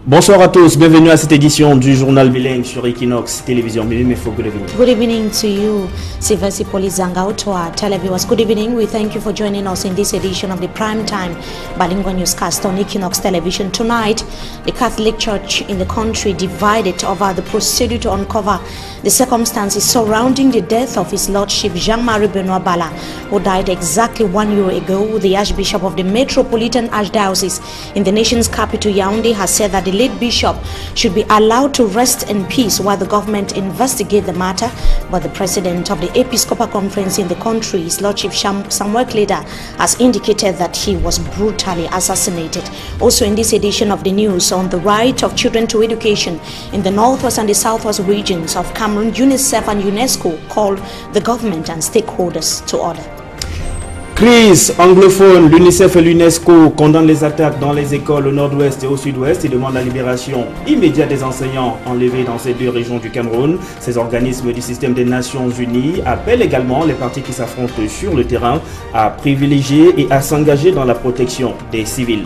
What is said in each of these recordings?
Bonsoir à tous, bienvenue à cette édition du journal bilingue sur Equinox Télévision. Good evening. Good evening to you, Sivasi Polizanga Otoa televiewers. Good evening. We thank you for joining us in this edition of the primetime bilingual newscast on Equinox Television. Tonight, the Catholic Church in the country divided over the procedure to uncover the circumstances surrounding the death of His Lordship Jean-Marie Benoit Bala, who died exactly 1 year ago. The Archbishop of the Metropolitan Archdiocese in the nation's capital, Yaoundé, has said that the late bishop should be allowed to rest in peace while the government investigate the matter. But the president of the Episcopal Conference in the country, His Lordship Samuel Kleda, has indicated that he was brutally assassinated. Also in this edition of the news, on the right of children to education in the northwest and the southwest regions of Cameroon, UNICEF and UNESCO called the government and stakeholders to order. Crise anglophone, l'UNICEF et l'UNESCO condamnent les attaques dans les écoles au nord-ouest et au sud-ouest et demandent la libération immédiate des enseignants enlevés dans ces deux régions du Cameroun. Ces organismes du système des Nations Unies appellent également les partis qui s'affrontent sur le terrain à privilégier et à s'engager dans la protection des civils.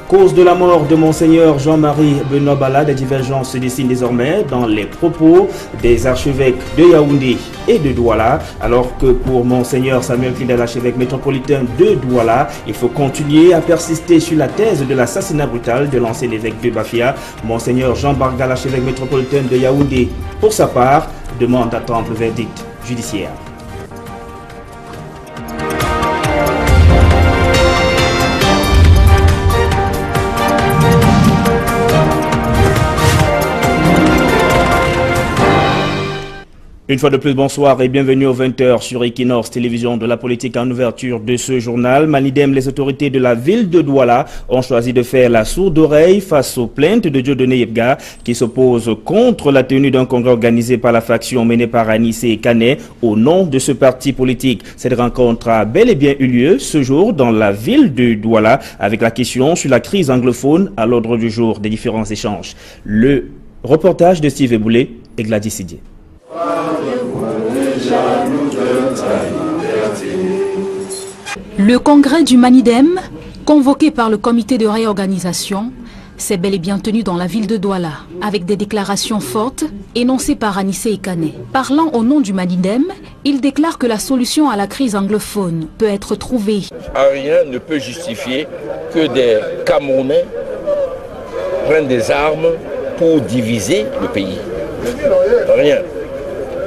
Cause de la mort de Monseigneur Jean-Marie Benoit Bala, des divergences se dessinent désormais dans les propos des archevêques de Yaoundé et de Douala, alors que pour Monseigneur Samuel Kleda, l'archevêque métropolitain de Douala, il faut continuer à persister sur la thèse de l'assassinat brutal de l'ancien évêque de Bafia. Monseigneur Jean Barga, l'archevêque métropolitain de Yaoundé, pour sa part, demande d'attendre le verdict judiciaire. Une fois de plus, bonsoir et bienvenue aux 20h sur Equinox Télévision de la politique en ouverture de ce journal. Manidem, les autorités de la ville de Douala ont choisi de faire la sourde oreille face aux plaintes de Dieudonné Yebga qui s'oppose contre la tenue d'un congrès organisé par la faction menée par Anissé et Kané au nom de ce parti politique. Cette rencontre a bel et bien eu lieu ce jour dans la ville de Douala avec la question sur la crise anglophone à l'ordre du jour des différents échanges. Le reportage de Steve Eboulé et Gladys Sidier. Le congrès du Manidem, convoqué par le comité de réorganisation, s'est bel et bien tenu dans la ville de Douala, avec des déclarations fortes énoncées par Anissé et Kané. Parlant au nom du Manidem, il déclare que la solution à la crise anglophone peut être trouvée. Rien ne peut justifier que des Camerounais prennent des armes pour diviser le pays. Rien.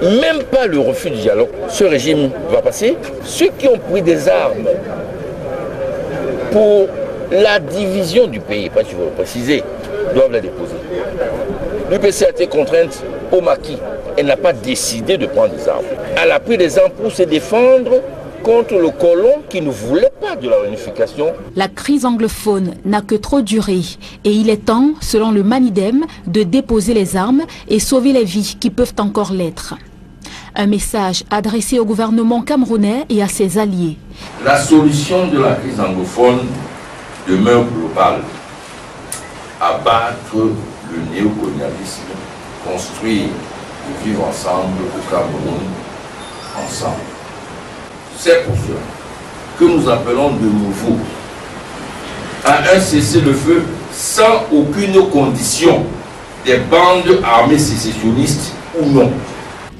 Même pas le refus du dialogue. Ce régime va passer. Ceux qui ont pris des armes pour la division du pays, pas si vous le préciser, doivent la déposer. L'UPC a été contrainte au maquis. Elle n'a pas décidé de prendre des armes. Elle a pris des armes pour se défendre contre le colon qui ne voulait pas de la réunification. La crise anglophone n'a que trop duré et il est temps, selon le Manidem, de déposer les armes et sauver les vies qui peuvent encore l'être. Un message adressé au gouvernement camerounais et à ses alliés. La solution de la crise anglophone demeure globale. Abattre le néocolonialisme, construire et vivre ensemble au Cameroun, ensemble. C'est pour cela que nous appelons de nouveau à un cessez-le-feu sans aucune condition des bandes armées sécessionnistes ou non.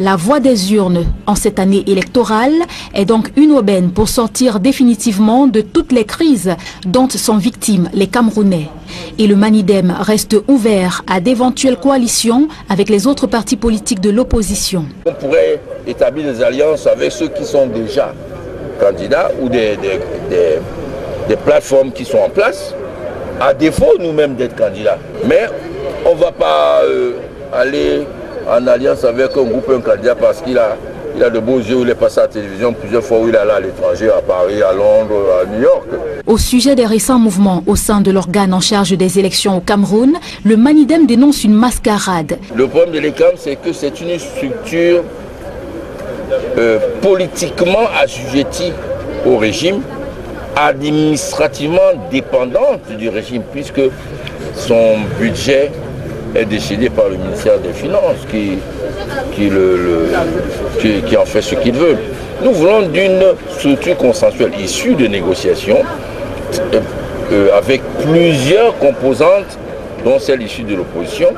La voie des urnes en cette année électorale est donc une aubaine pour sortir définitivement de toutes les crises dont sont victimes les Camerounais. Et le Manidem reste ouvert à d'éventuelles coalitions avec les autres partis politiques de l'opposition. On pourrait établir des alliances avec ceux qui sont déjà candidats ou des plateformes qui sont en place, à défaut nous-mêmes d'être candidats. Mais on ne va pas aller en alliance avec un groupe, un candidat parce qu'il a de beaux yeux, il est passé à la télévision plusieurs fois, où il est allé à l'étranger, à Paris, à Londres, à New York. Au sujet des récents mouvements au sein de l'organe en charge des élections au Cameroun, le Manidem dénonce une mascarade. Le problème de l'ECAM, c'est que c'est une structure politiquement assujettie au régime, administrativement dépendante du régime, puisque son budget est décidé par le ministère des Finances qui en fait ce qu'il veut. Nous voulons d'une structure consensuelle issue de négociations avec plusieurs composantes dont celle issue de l'opposition,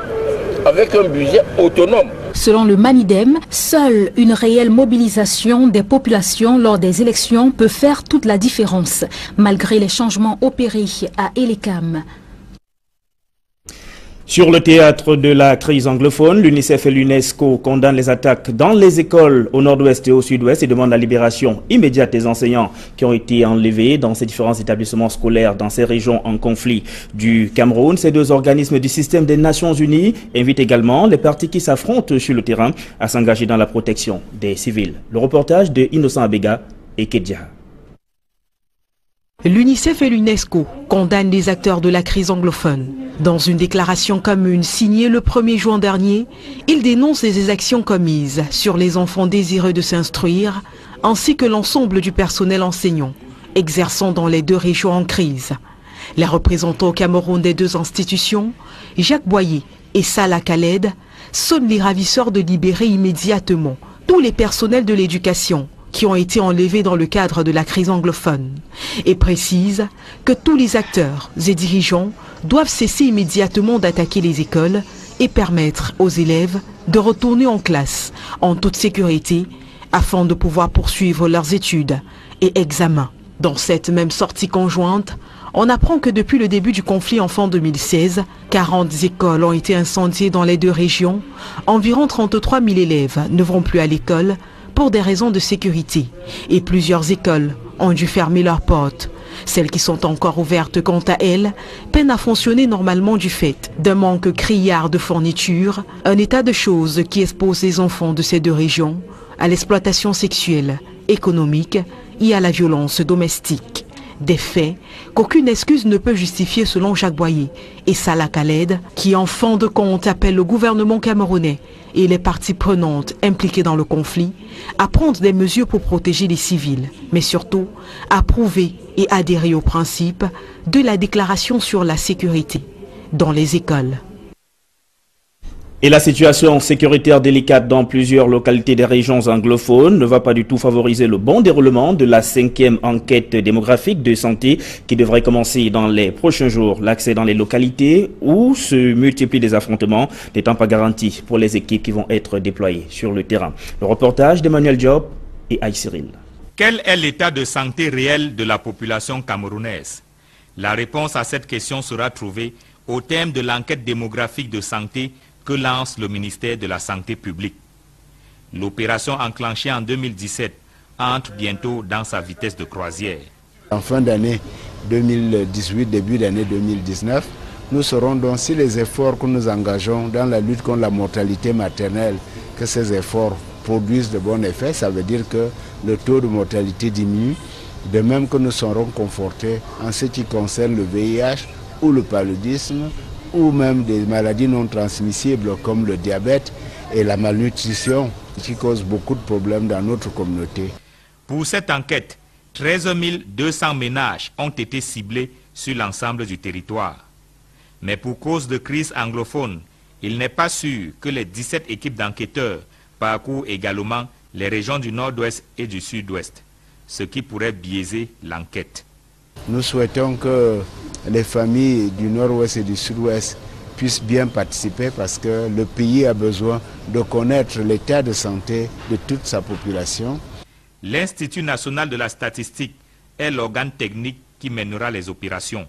avec un budget autonome. Selon le Manidem, seule une réelle mobilisation des populations lors des élections peut faire toute la différence, malgré les changements opérés à Elekam. Sur le théâtre de la crise anglophone, l'UNICEF et l'UNESCO condamnent les attaques dans les écoles au nord-ouest et au sud-ouest et demandent la libération immédiate des enseignants qui ont été enlevés dans ces différents établissements scolaires dans ces régions en conflit du Cameroun. Ces deux organismes du système des Nations Unies invitent également les partis qui s'affrontent sur le terrain à s'engager dans la protection des civils. Le reportage de Innocent Abega et Kedia. L'UNICEF et l'UNESCO condamnent les acteurs de la crise anglophone. Dans une déclaration commune signée le 1er juin dernier, ils dénoncent les exactions commises sur les enfants désireux de s'instruire, ainsi que l'ensemble du personnel enseignant, exerçant dans les deux régions en crise. Les représentants au Cameroun des deux institutions, Jacques Boyer et Salah Khaled, sonnent les ravisseurs de libérer immédiatement tous les personnels de l'éducation qui ont été enlevés dans le cadre de la crise anglophone, et précise que tous les acteurs et dirigeants doivent cesser immédiatement d'attaquer les écoles et permettre aux élèves de retourner en classe en toute sécurité afin de pouvoir poursuivre leurs études et examens. Dans cette même sortie conjointe, on apprend que depuis le début du conflit en fin 2016, 40 écoles ont été incendiées dans les deux régions. Environ 33 000 élèves ne vont plus à l'école pour des raisons de sécurité et plusieurs écoles ont dû fermer leurs portes. Celles qui sont encore ouvertes, quant à elles, peinent à fonctionner normalement du fait d'un manque criard de fournitures, un état de choses qui expose les enfants de ces deux régions à l'exploitation sexuelle, économique et à la violence domestique. Des faits qu'aucune excuse ne peut justifier selon Jacques Boyer et Salah Khaled, qui en fin de compte appellent le gouvernement camerounais et les parties prenantes impliquées dans le conflit à prendre des mesures pour protéger les civils, mais surtout à approuver et adhérer aux principes de la déclaration sur la sécurité dans les écoles. Et la situation sécuritaire délicate dans plusieurs localités des régions anglophones ne va pas du tout favoriser le bon déroulement de la 5e enquête démographique de santé qui devrait commencer dans les prochains jours. L'accès dans les localités où se multiplient des affrontements n'étant pas garanti pour les équipes qui vont être déployées sur le terrain. Le reportage d'Emmanuel Diop et Aïe Cyril. Quel est l'état de santé réel de la population camerounaise? La réponse à cette question sera trouvée au terme de l'enquête démographique de santé que lance le ministère de la Santé publique. L'opération enclenchée en 2017 entre bientôt dans sa vitesse de croisière. En fin d'année 2018, début d'année 2019, nous saurons donc si les efforts que nous engageons dans la lutte contre la mortalité maternelle, que ces efforts produisent de bons effets. Ça veut dire que le taux de mortalité diminue, de même que nous serons confortés en ce qui concerne le VIH ou le paludisme, ou même des maladies non transmissibles comme le diabète et la malnutrition qui causent beaucoup de problèmes dans notre communauté. Pour cette enquête, 13 200 ménages ont été ciblés sur l'ensemble du territoire. Mais pour cause de crise anglophone, il n'est pas sûr que les 17 équipes d'enquêteurs parcourent également les régions du nord-ouest et du sud-ouest, ce qui pourrait biaiser l'enquête. Nous souhaitons que les familles du nord-ouest et du sud-ouest puissent bien participer parce que le pays a besoin de connaître l'état de santé de toute sa population. L'Institut national de la statistique est l'organe technique qui mènera les opérations.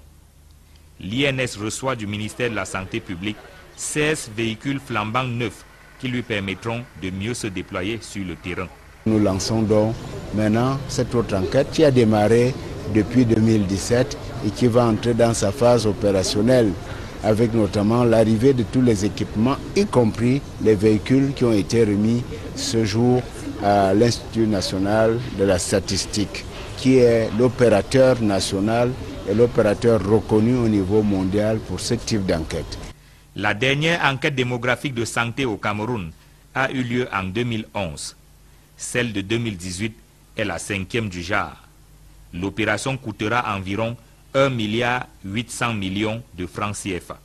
L'INS reçoit du ministère de la Santé publique 16 véhicules flambants neufs qui lui permettront de mieux se déployer sur le terrain. Nous lançons donc maintenant cette autre enquête qui a démarré depuis 2017 et qui va entrer dans sa phase opérationnelle avec notamment l'arrivée de tous les équipements, y compris les véhicules qui ont été remis ce jour à l'Institut national de la statistique, qui est l'opérateur national et l'opérateur reconnu au niveau mondial pour ce type d'enquête. La dernière enquête démographique de santé au Cameroun a eu lieu en 2011. Celle de 2018 est la 5e du genre. L'opération coûtera environ 1,8 milliard de francs CFA.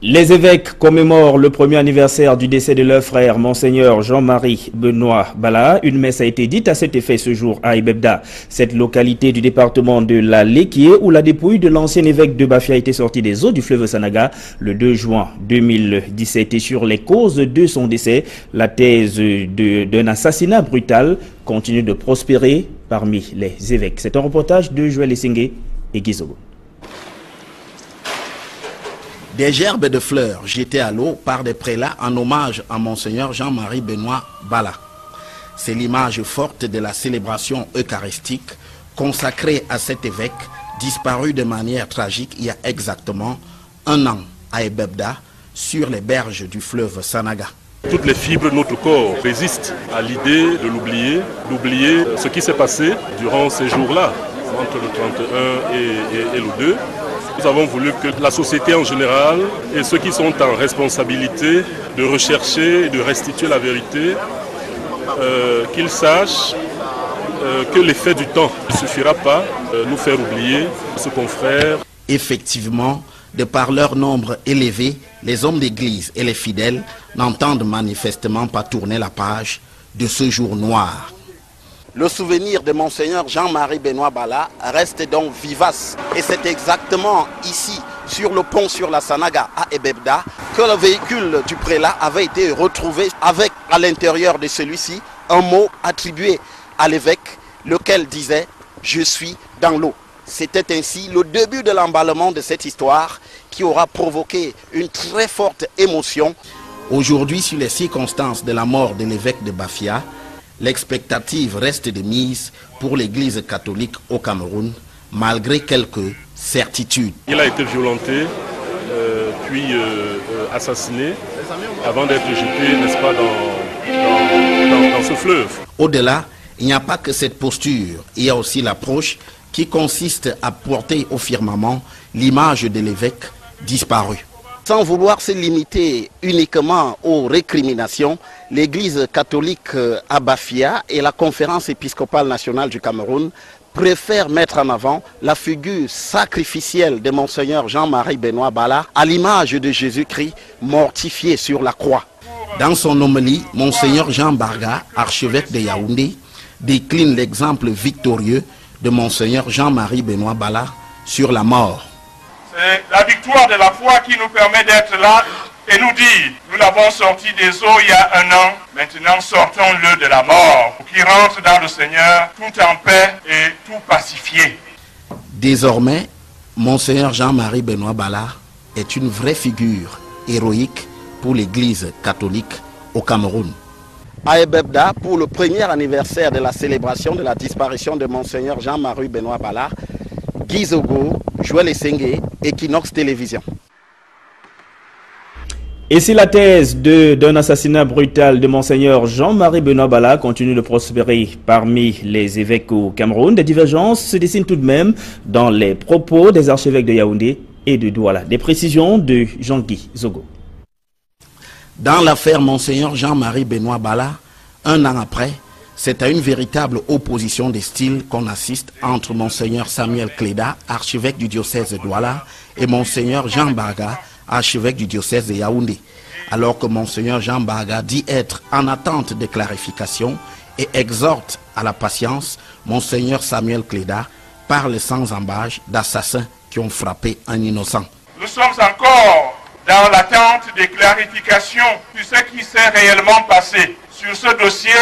Les évêques commémorent le premier anniversaire du décès de leur frère, Monseigneur Jean-Marie Benoît Bala. Une messe a été dite à cet effet ce jour à Ebebda, cette localité du département de la Léquié, où la dépouille de l'ancien évêque de Bafia a été sortie des eaux du fleuve Sanaga le 2 juin 2017. Et sur les causes de son décès, la thèse d'un assassinat brutal continue de prospérer parmi les évêques. C'est un reportage de Joël Essengé et Guizogo. Des gerbes de fleurs jetées à l'eau par des prélats en hommage à Monseigneur Jean-Marie Benoît Bala. C'est l'image forte de la célébration eucharistique consacrée à cet évêque disparu de manière tragique il y a exactement un an à Ebebda, sur les berges du fleuve Sanaga. Toutes les fibres de notre corps résistent à l'idée de d'oublier ce qui s'est passé durant ces jours-là, entre le 31 et le 2. Nous avons voulu que la société en général et ceux qui sont en responsabilité de rechercher et de restituer la vérité, qu'ils sachent que l'effet du temps ne suffira pas nous faire oublier ce confrère. Effectivement, de par leur nombre élevé, les hommes d'église et les fidèles n'entendent manifestement pas tourner la page de ce jour noir. Le souvenir de Monseigneur Jean-Marie Benoît Bala reste donc vivace. Et c'est exactement ici, sur le pont sur la Sanaga à Ebebda, que le véhicule du prélat avait été retrouvé avec à l'intérieur de celui-ci un mot attribué à l'évêque, lequel disait « Je suis dans l'eau ». C'était ainsi le début de l'emballement de cette histoire qui aura provoqué une très forte émotion. Aujourd'hui, sur les circonstances de la mort de l'évêque de Bafia, l'expectative reste de mise pour l'Église catholique au Cameroun, malgré quelques certitudes. Il a été violenté, puis assassiné, avant d'être jeté, n'est-ce pas, dans ce fleuve. Au-delà, il n'y a pas que cette posture, il y a aussi l'approche qui consiste à porter au firmament l'image de l'évêque disparu. Sans vouloir se limiter uniquement aux récriminations, l'Église catholique à Bafia et la Conférence épiscopale nationale du Cameroun préfèrent mettre en avant la figure sacrificielle de Monseigneur Jean-Marie Benoît Bala à l'image de Jésus-Christ mortifié sur la croix. Dans son homélie, Monseigneur Jean Barga, archevêque de Yaoundé, décline l'exemple victorieux de Monseigneur Jean-Marie Benoît Bala sur la mort. C'est la victoire de la foi qui nous permet d'être là et nous dire, nous l'avons sorti des eaux il y a un an, maintenant sortons-le de la mort, pour qu'il rentre dans le Seigneur tout en paix et tout pacifié. Désormais, Monseigneur Jean-Marie Benoît Bala est une vraie figure héroïque pour l'Église catholique au Cameroun. À Ebebda, pour le premier anniversaire de la célébration de la disparition de Monseigneur Jean-Marie Benoît Bala, Guizogo, Joël Essengé, Equinox Télévision. Et si la thèse d'un assassinat brutal de Monseigneur Jean-Marie Benoît Bala continue de prospérer parmi les évêques au Cameroun, des divergences se dessinent tout de même dans les propos des archevêques de Yaoundé et de Douala. Des précisions de Jean-Guy Zogo. Dans l'affaire Monseigneur Jean-Marie Benoît Bala, un an après, c'est à une véritable opposition des styles qu'on assiste entre Monseigneur Samuel Cléda, archevêque du diocèse de Douala, et Monseigneur Jean Barga, archevêque du diocèse de Yaoundé. Alors que Monseigneur Jean Barga dit être en attente de clarification et exhorte à la patience, Monseigneur Samuel Cléda parle sans embâche d'assassins qui ont frappé un innocent. Nous sommes encore dans l'attente des clarifications sur ce qui s'est réellement passé. Sur ce dossier,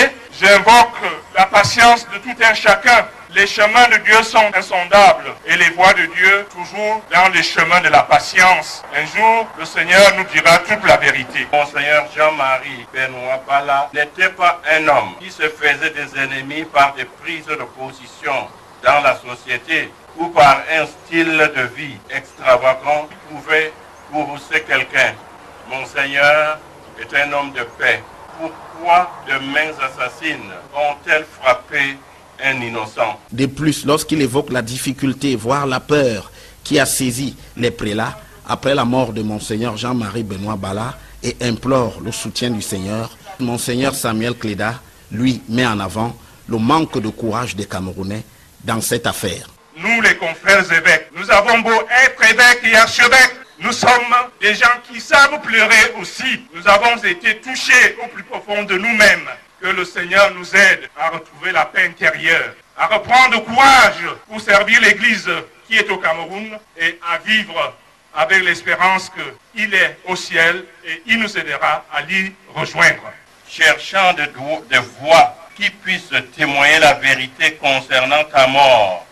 j'invoque la patience de tout un chacun. Les chemins de Dieu sont insondables et les voies de Dieu toujours dans les chemins de la patience. Un jour, le Seigneur nous dira toute la vérité. Monseigneur Jean-Marie Benoît Bala n'était pas un homme qui se faisait des ennemis par des prises de position dans la société ou par un style de vie extravagant qui pouvait courroucer quelqu'un. Monseigneur est un homme de paix. Pourquoi de mains assassines ont-elles frappé un innocent? De plus, lorsqu'il évoque la difficulté, voire la peur qui a saisi les prélats après la mort de Monseigneur Jean-Marie Benoît Bala et implore le soutien du Seigneur, Monseigneur Samuel Cléda, lui, met en avant le manque de courage des Camerounais dans cette affaire. Nous, les confrères évêques, nous avons beau être évêques et archevêques, nous sommes des des gens qui savent pleurer aussi. Nous avons été touchés au plus profond de nous-mêmes. Que le Seigneur nous aide à retrouver la paix intérieure, à reprendre courage pour servir l'Église qui est au Cameroun et à vivre avec l'espérance qu'il est au ciel et il nous aidera à l'y rejoindre. Cherchant des voix qui puissent témoigner la vérité concernant ta mort,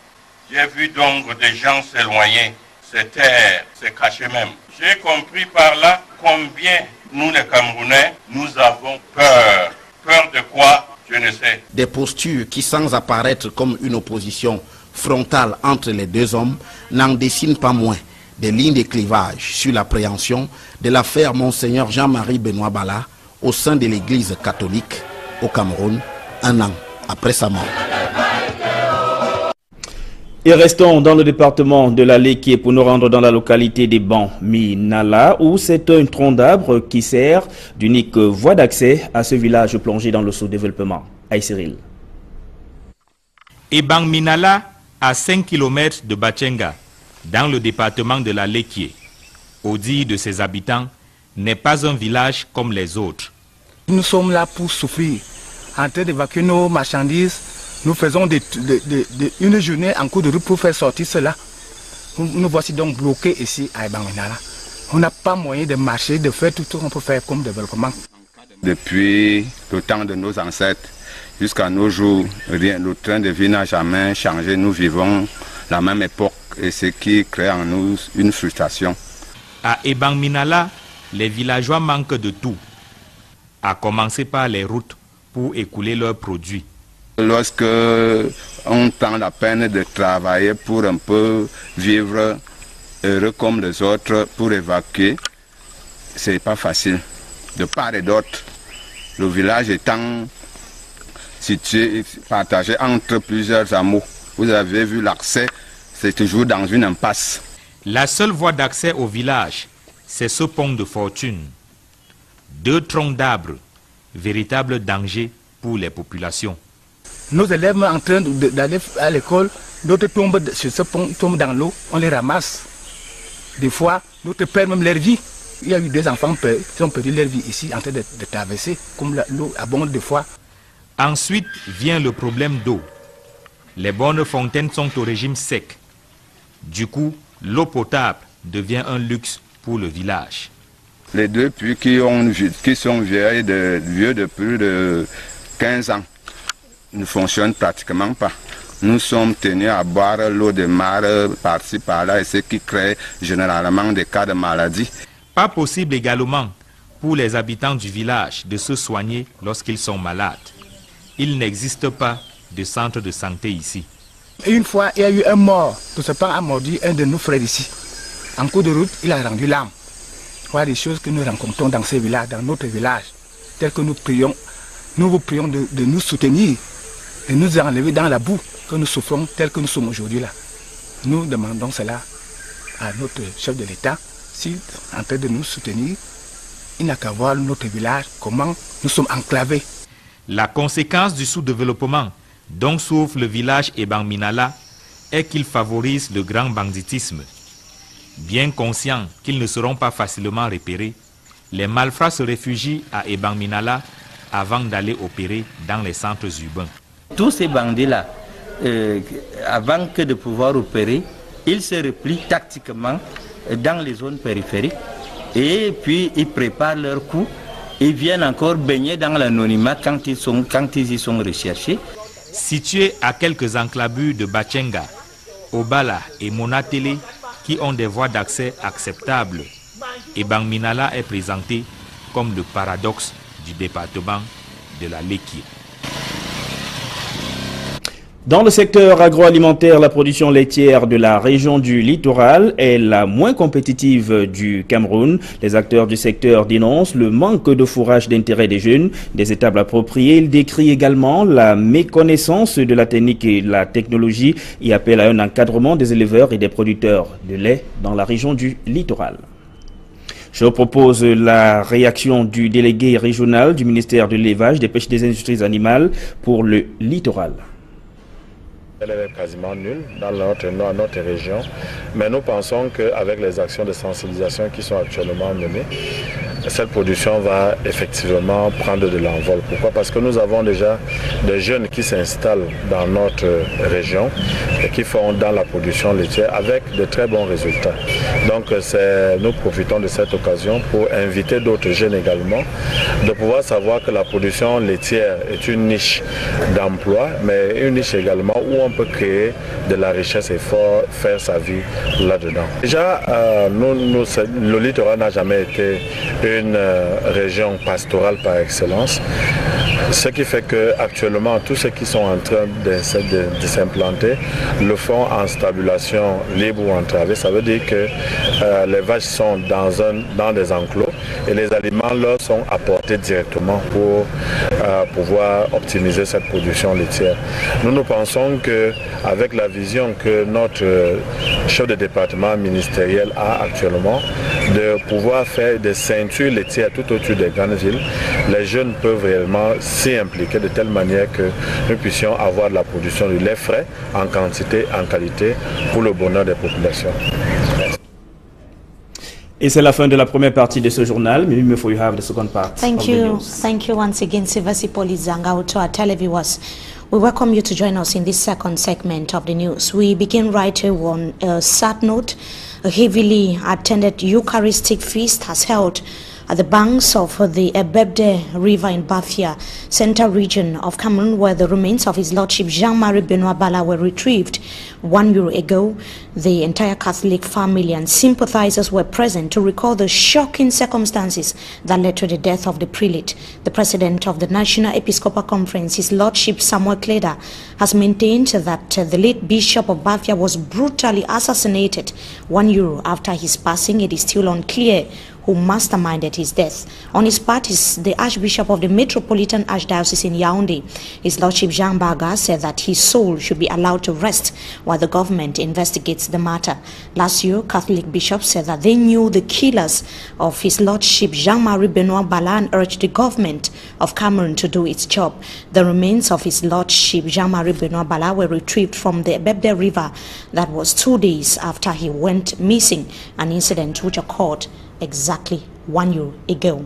j'ai vu donc des gens s'éloigner, se taire, se cacher même. J'ai compris par là combien nous les Camerounais, nous avons peur. Peur de quoi? Je ne sais. Des postures qui, sans apparaître comme une opposition frontale entre les deux hommes, n'en dessinent pas moins des lignes de clivage sur l'appréhension de l'affaire Monseigneur Jean-Marie Benoît Bala au sein de l'Église catholique au Cameroun, un an après sa mort. Et restons dans le département de la Léquié pour nous rendre dans la localité d'Ebang Minala où c'est un tronc d'arbre qui sert d'unique voie d'accès à ce village plongé dans le sous-développement. Aïe Cyril. Ebang Minala, à 5 km de Bachenga, dans le département de la Léquié, au dire de ses habitants, n'est pas un village comme les autres. Nous sommes là pour souffrir, en train d'évacuer nos marchandises. Nous faisons une journée en cours de route pour faire sortir cela. Nous voici donc bloqués ici à Ebang Minala. On n'a pas moyen de marcher, de faire tout ce qu'on peut faire comme développement. Depuis le temps de nos ancêtres jusqu'à nos jours, rien, le train de vie n'a jamais changé. Nous vivons la même époque et ce qui crée en nous une frustration. À Ebang Minala, les villageois manquent de tout, à commencer par les routes pour écouler leurs produits. Lorsque on prend la peine de travailler pour un peu vivre heureux comme les autres, pour évacuer, c'est pas facile. De part et d'autre, le village étant situé, partagé entre plusieurs hameaux. Vous avez vu l'accès, c'est toujours dans une impasse. La seule voie d'accès au village, c'est ce pont de fortune. 2 troncs d'arbres, véritable danger pour les populations. Nos élèves en train d'aller à l'école, d'autres tombent sur ce pont, tombent dans l'eau, on les ramasse. Des fois, d'autres perdent même leur vie. Il y a eu des enfants qui ont perdu leur vie ici en train de traverser, comme l'eau abonde des fois. Ensuite vient le problème d'eau. Les bonnes fontaines sont au régime sec. Du coup, l'eau potable devient un luxe pour le village. Les 2 puits qui sont vieux de plus de 15 ans ne fonctionnent pratiquement pas. Nous sommes tenus à boire l'eau de mar par-ci par-là et ce qui crée généralement des cas de maladie. Pas possible également pour les habitants du village de se soigner lorsqu'ils sont malades. Il n'existe pas de centre de santé ici. Et une fois, il y a eu un mort. Tout ce pan a mordu un de nos frères ici. En cours de route, il a rendu l'âme. Voilà des choses que nous rencontrons dans ces villages, dans notre village. Tel que nous vous prions de nous soutenir, de nous enlever dans la boue que nous souffrons tel que nous sommes aujourd'hui là. Nous demandons cela à notre chef de l'État. S'il est en train de nous soutenir, il n'a qu'à voir notre village, comment nous sommes enclavés. La conséquence du sous-développement dont souffre le village Ebang Minala est qu'il favorise le grand banditisme. Bien conscients qu'ils ne seront pas facilement repérés, les malfrats se réfugient à Ebang Minala avant d'aller opérer dans les centres urbains. Tous ces bandits-là, avant que de pouvoir opérer, ils se replient tactiquement dans les zones périphériques et puis ils préparent leurs coups. Ils viennent encore baigner dans l'anonymat quand ils y sont recherchés. Situés à quelques enclavures de Bachenga, Obala et Monatele qui ont des voies d'accès acceptables, Ebang Minala est présenté comme le paradoxe du département de la Léquié. Dans le secteur agroalimentaire, la production laitière de la région du littoral est la moins compétitive du Cameroun. Les acteurs du secteur dénoncent le manque de fourrage d'intérêt des jeunes, des étables appropriées. Ils décrient également la méconnaissance de la technique et de la technologie et appellent à un encadrement des éleveurs et des producteurs de lait dans la région du littoral. Je propose la réaction du délégué régional du ministère de l'élevage, des pêches et des industries animales pour le littoral. Elle est quasiment nulle dans notre région, mais nous pensons qu'avec les actions de sensibilisation qui sont actuellement menées, cette production va effectivement prendre de l'envol. Pourquoi? Parce que nous avons déjà des jeunes qui s'installent dans notre région et qui font dans la production laitière avec de très bons résultats. Donc nous profitons de cette occasion pour inviter d'autres jeunes également de pouvoir savoir que la production laitière est une niche d'emploi, mais une niche également où on peut créer de la richesse et faire sa vie là-dedans. Déjà, le littoral n'a jamais été une région pastorale par excellence, ce qui fait qu'actuellement tous ceux qui sont en train de s'implanter le font en stabulation libre ou entravée. Ça veut dire que les vaches sont dans des enclos et les aliments leur sont apportés directement pour pouvoir optimiser cette production laitière. Nous pensons qu'avec la vision que notre chef de département ministériel a actuellement, de pouvoir faire des ceintures laitières tout autour des grandes villes, les jeunes peuvent réellement s'y impliquer de telle manière que nous puissions avoir de la production de lait frais en quantité, en qualité, pour le bonheur des populations. Et c'est la fin de la première partie de ce journal. Maybe before you have the second part. Thank you once again, Sivasipoli Zangao, to our televiewers. We welcome you to join us in this second segment of the news. We begin right here on a sad note. A heavily attended Eucharistic feast has held at the banks of the Ebebde River in Bafia, central region of Cameroon, where the remains of His Lordship Jean-Marie Benoit Bala were retrieved 1 year ago. The entire Catholic family and sympathizers were present to recall the shocking circumstances that led to the death of the prelate. The president of the National Episcopal Conference, His Lordship Samuel Kleda, has maintained that the late Bishop of Bafia was brutally assassinated 1 year after his passing. It is still unclear who masterminded his death. On his part is the Archbishop of the Metropolitan Archdiocese in Yaoundé. His Lordship Jean Baga said that his soul should be allowed to rest while the government investigates the matter. Last year, Catholic bishops said that they knew the killers of His Lordship Jean-Marie Benoit Bala and urged the government of Cameroon to do its job. The remains of His Lordship Jean-Marie Benoit Bala were retrieved from the Ebebde River. That was 2 days after he went missing, an incident which occurred exactly 1 year ago.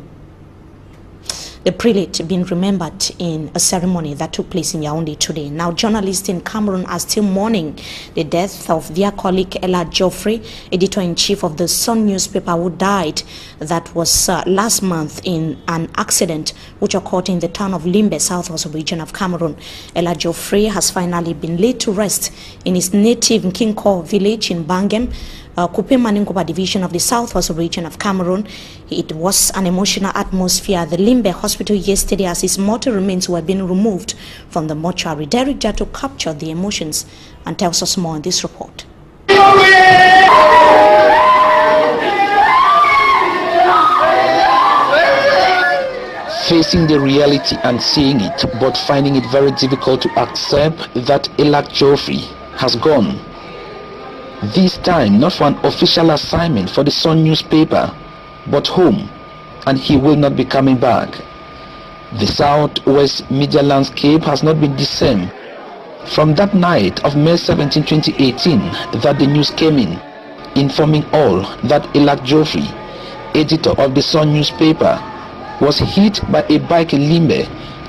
The prelate being remembered in a ceremony that took place in Yaoundé today. Now, journalists in Cameroon are still mourning the death of their colleague Ella Geoffrey, editor-in-chief of the Sun newspaper, who died. That was last month in an accident which occurred in the town of Limbe, southwest region of Cameroon. Ella Geoffrey has finally been laid to rest in his native Nkinko village in Bangem, Kupe Maningoba division of the southwest region of Cameroon. It was an emotional atmosphere at the Limbe hospital yesterday as his mortal remains were being removed from the mortuary. Derek Jato captured the emotions and tells us more in this report. Facing the reality and seeing it, but finding it very difficult to accept that Ella Geoffrey has gone. This time not for an official assignment for the Sun newspaper, but home, and he will not be coming back. The southwest media landscape has not been the same from that night of May 17, 2018 that the news came in, informing all that Ella Geoffrey, editor of the Sun newspaper, was hit by a bike in Limbe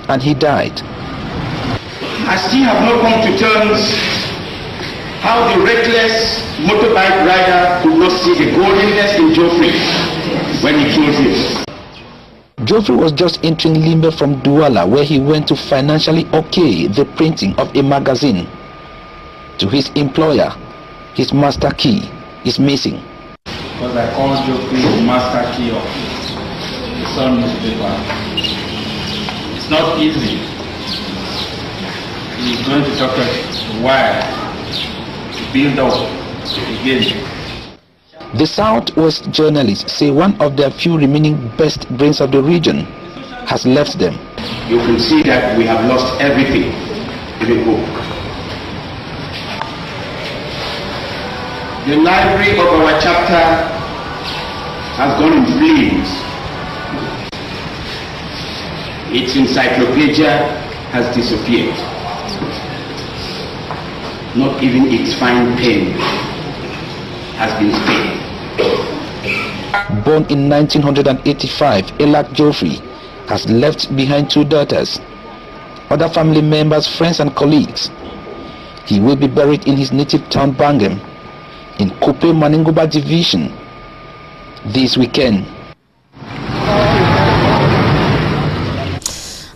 and he died. I still have not come to terms how the reckless motorbike rider could not see the godliness in Geoffrey when he killed him. Geoffrey was just entering Limbe from Douala, where he went to financially okay the printing of a magazine. To his employer, his master key is missing. Because I called Geoffrey the master key of the Sun newspaper. It's not easy. He's going to talk a while. Build up again. The Southwest journalists say one of their few remaining best brains of the region has left them. You can see that we have lost everything, even hope. The library of our chapter has gone in flames. Its encyclopedia has disappeared. not even its fine pen has been spared. Born in 1985, Elak Geoffrey has left behind 2 daughters, other family members, friends and colleagues. He will be buried in his native town Bangem in Kope Maningoba Division this weekend.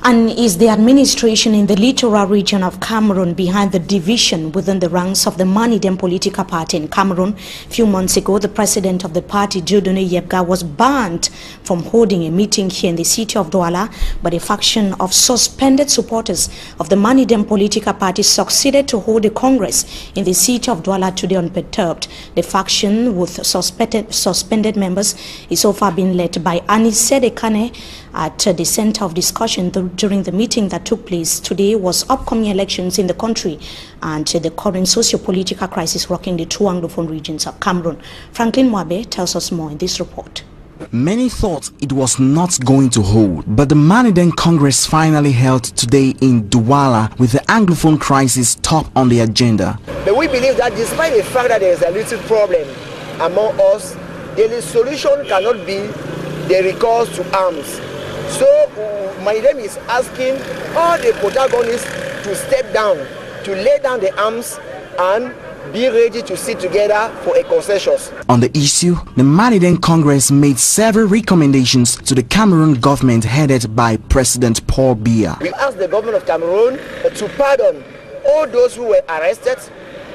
And is the administration in the littoral region of Cameroon behind the division within the ranks of the Manidem political party in Cameroon? A few months ago, the president of the party, Dieudonné Yebga, was banned from holding a meeting here in the city of Douala, but a faction of suspended supporters of the Manidem political party succeeded to hold a congress in the city of Douala today unperturbed. The faction with suspended members is so far being led by Anissé Dekane. At the center of discussion during the meeting that took place today was upcoming elections in the country and the current socio-political crisis rocking the 2 Anglophone regions of Cameroon. Franklin Mwabe tells us more in this report. Many thought it was not going to hold, but the Manidem Congress finally held today in Douala with the Anglophone crisis top on the agenda. But we believe that despite the fact that there is a little problem among us, the solution cannot be the recourse to arms. So Manidem is asking all the protagonists to step down, to lay down the arms and be ready to sit together for a consensus. On the issue, the Manidem Congress made several recommendations to the Cameroon government headed by President Paul Biya. We asked the government of Cameroon to pardon all those who were arrested,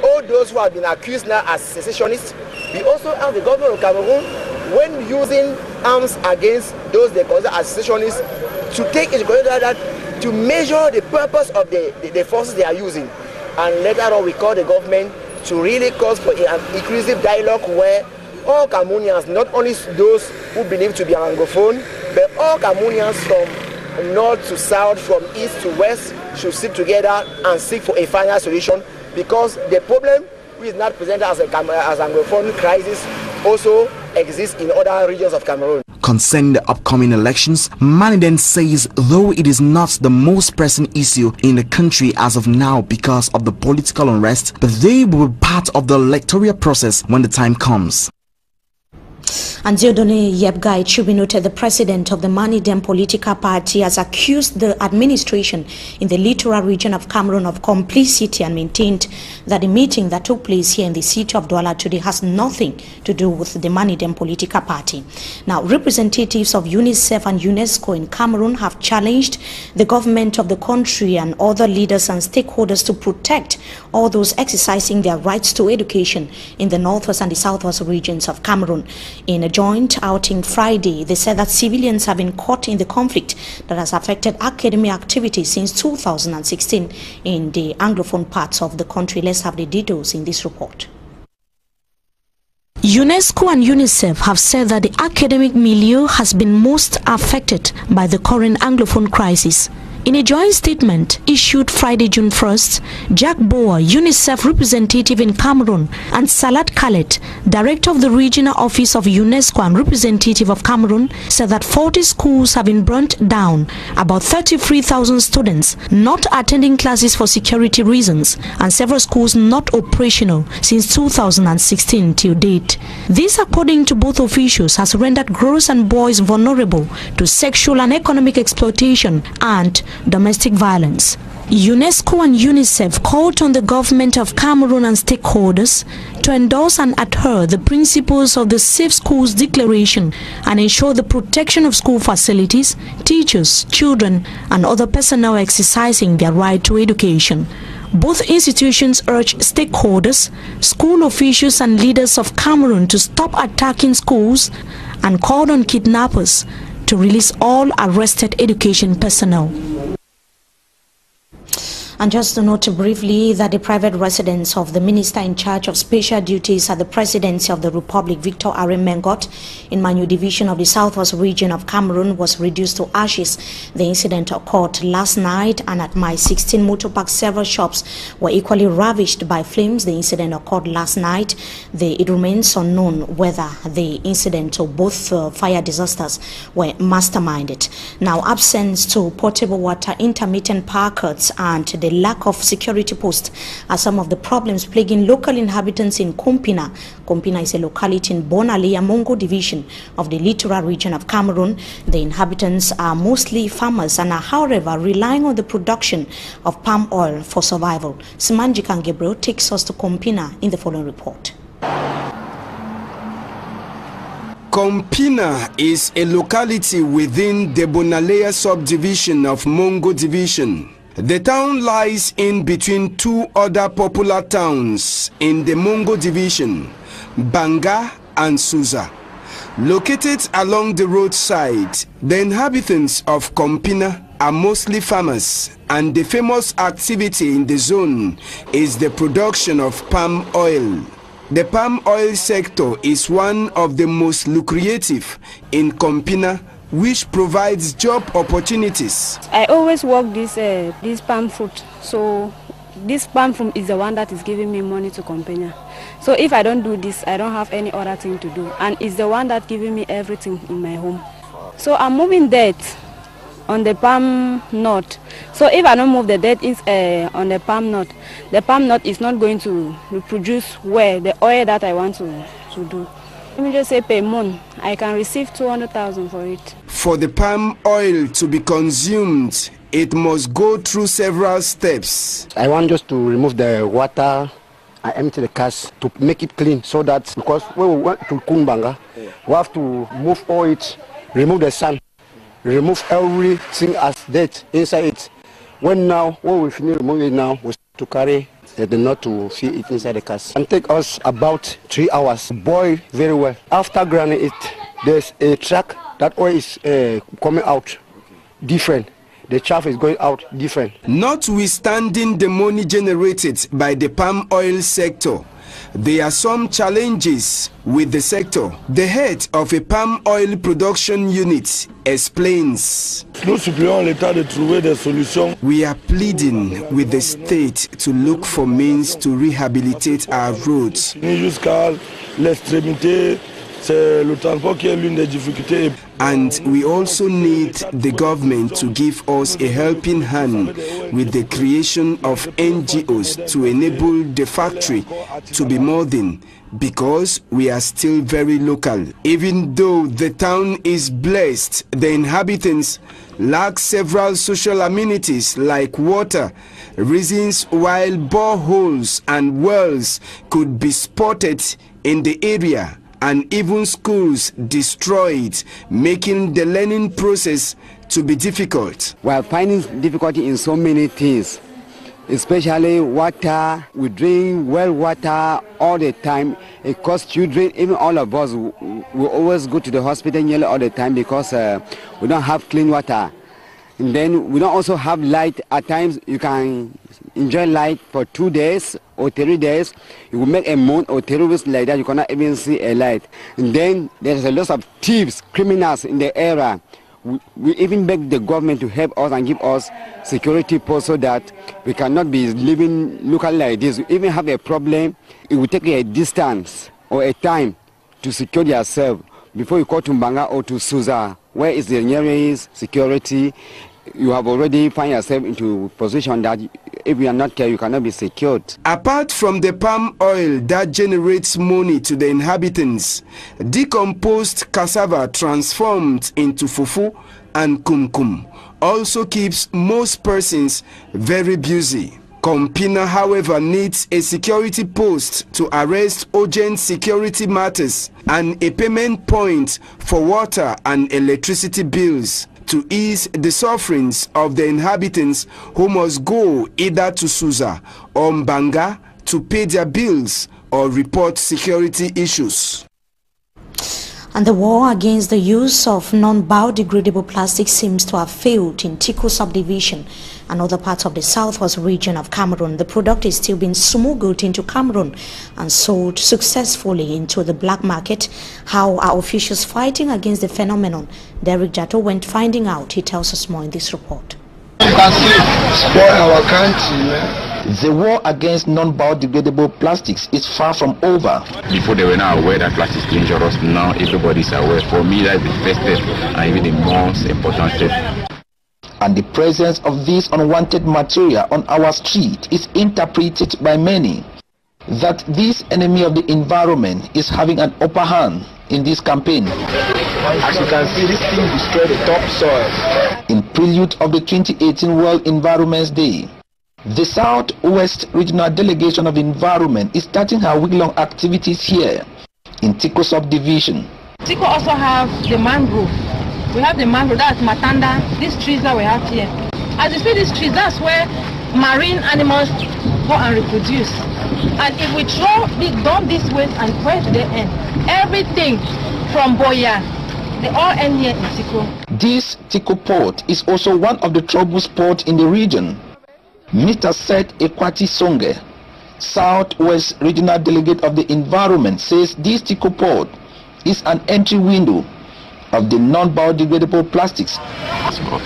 all those who have been accused now as secessionists. We also asked the government of Cameroon, when using arms against those they consider as secessionists, to take into consideration that to measure the purpose of the forces they are using. And later on we call the government to really call for an inclusive dialogue where all Cameroonians, not only those who believe to be Anglophone, but all Cameroonians from north to south, from east to west, should sit together and seek for a final solution, because the problem which is not presented as Anglophone crisis also exists in other regions of Cameroon. Concerning the upcoming elections, Manidem says though it is not the most pressing issue in the country as of now because of the political unrest, but they will be part of the electoral process when the time comes. And Dieudonné Yebga, it should be noted, the president of the Manidem political party has accused the administration in the littoral region of Cameroon of complicity and maintained that the meeting that took place here in the city of Douala today has nothing to do with the Manidem political party. Now, representatives of UNICEF and UNESCO in Cameroon have challenged the government of the country and other leaders and stakeholders to protect all those exercising their rights to education in the northwest and the southwest regions of Cameroon. In a joint outing Friday, they said that civilians have been caught in the conflict that has affected academic activities since 2016 in the Anglophone parts of the country. Let's have the details in this report. UNESCO and UNICEF have said that the academic milieu has been most affected by the current Anglophone crisis. In a joint statement issued Friday, June 1st, Jack Boer, UNICEF representative in Cameroon, and Salat Khaled, director of the regional office of UNESCO and representative of Cameroon, said that 40 schools have been burnt down, about 33,000 students not attending classes for security reasons, and several schools not operational since 2016 till date. This, according to both officials, has rendered girls and boys vulnerable to sexual and economic exploitation and domestic violence. UNESCO and UNICEF called on the government of Cameroon and stakeholders to endorse and adhere the principles of the Safe Schools Declaration and ensure the protection of school facilities, teachers, children, and other personnel exercising their right to education. Both institutions urge stakeholders, school officials and leaders of Cameroon to stop attacking schools and called on kidnappers to release all arrested education personnel. And just to note briefly that the private residence of the minister in charge of special duties at the presidency of the Republic, Victor Arem Mengot, in Manu division of the southwest region of Cameroon, was reduced to ashes. The incident occurred last night, and at my 16 motor park, several shops were equally ravaged by flames. The incident occurred last night. It remains unknown whether the incident or both fire disasters were masterminded. Now, absence to potable water, intermittent power cuts, and the lack of security posts are some of the problems plaguing local inhabitants in Kompina. Kompina is a locality in Bonale, Mongo division of the littoral region of Cameroon. The inhabitants are mostly farmers and are, however, relying on the production of palm oil for survival. Simanji Kangebro takes us to Kompina in the following report. Kompina is a locality within the Bonalea subdivision of Mongo division. The town lies in between two other popular towns in the Mongo division, Banga and Suza. Located along the roadside, the inhabitants of Kompina are mostly farmers, and the famous activity in the zone is the production of palm oil. The palm oil sector is one of the most lucrative in Kompina, which provides job opportunities. I always work this palm fruit, so this palm fruit is the one that is giving me money to Kompina. So if I don't do this, I don't have any other thing to do, and it's the one that's giving me everything in my home. So I'm moving that on the palm nut. So if I don't move the debt on the palm nut is not going to produce the oil that I want to do. Let me just say per month, I can receive 200,000 for it. For the palm oil to be consumed, it must go through several steps. I want just to remove the water, I empty the cask to make it clean, so that because when we went to Kumbanga, we have to move all it, remove the sand, remove everything as dirt inside it. When we finish removing it now, we start to carry the nut to fill it inside the cask. And take us about 3 hours, boil very well. After grinding it, there's a track that oil is coming out different. The chaff is going out different. Notwithstanding the money generated by the palm oil sector, there are some challenges with the sector. The head of a palm oil production unit explains. We are pleading with the state to look for means to rehabilitate our roads. And we also need the government to give us a helping hand with the creation of NGOs to enable the factory to be modern, because we are still very local. Even though the town is blessed, the inhabitants lack several social amenities like water, reasons why boreholes and wells could be spotted in the area, and even schools destroyed, making the learning process to be difficult. We are finding difficulty in so many things, especially water. We drink well water all the time. It costs children, even all of us, we always go to the hospital nearly all the time because we don't have clean water. And then we don't also have light. At times you can enjoy light for 2 days or 3 days. You will make a month or 3 weeks like that, you cannot even see a light. And then there's a lot of thieves, criminals in the area. We even beg the government to help us and give us security posts so that we cannot be living locally like this. We even have a problem, it will take a distance or a time to secure yourself before you go to Mbanga or to Suza, where is the nearest security. You have already found yourself into a position that if you are not careful, you cannot be secured. Apart from the palm oil that generates money to the inhabitants, decomposed cassava transformed into fufu and kumkum also keeps most persons very busy. Kompina, however, needs a security post to arrest urgent security matters and a payment point for water and electricity bills to ease the sufferings of the inhabitants who must go either to Suza or Mbanga to pay their bills or report security issues. And the war against the use of non-biodegradable plastic seems to have failed in Tiko subdivision and other parts of the southwest region of Cameroon. The product is still being smuggled into Cameroon and sold successfully into the black market. How are officials fighting against the phenomenon? Derek Jato went finding out. He tells us more in this report. The war against non-biodegradable plastics is far from over. Before they were not aware that plastic is dangerous, now everybody is aware. For me, that's the first step and even the most important step. And the presence of this unwanted material on our street is interpreted by many that this enemy of the environment is having an upper hand in this campaign. As you can see, this thing destroyed the topsoil. In prelude of the 2018 World Environment Day, the Southwest Regional Delegation of Environment is starting her week-long activities here in Tiko Subdivision. Tiko also have the mangrove. We have the mangrove, that's Matanda, these trees that we have here. As you see these trees, that's where marine animals go and reproduce. And if we dump this waste and where do they end? Everything from Boya, they all end here in Tiko. This Tiko port is also one of the troubled ports in the region. Mr. Seth Ekwati Songe, Southwest Regional Delegate of the Environment, says this Tiko port is an entry window of the non-biodegradable plastics. Of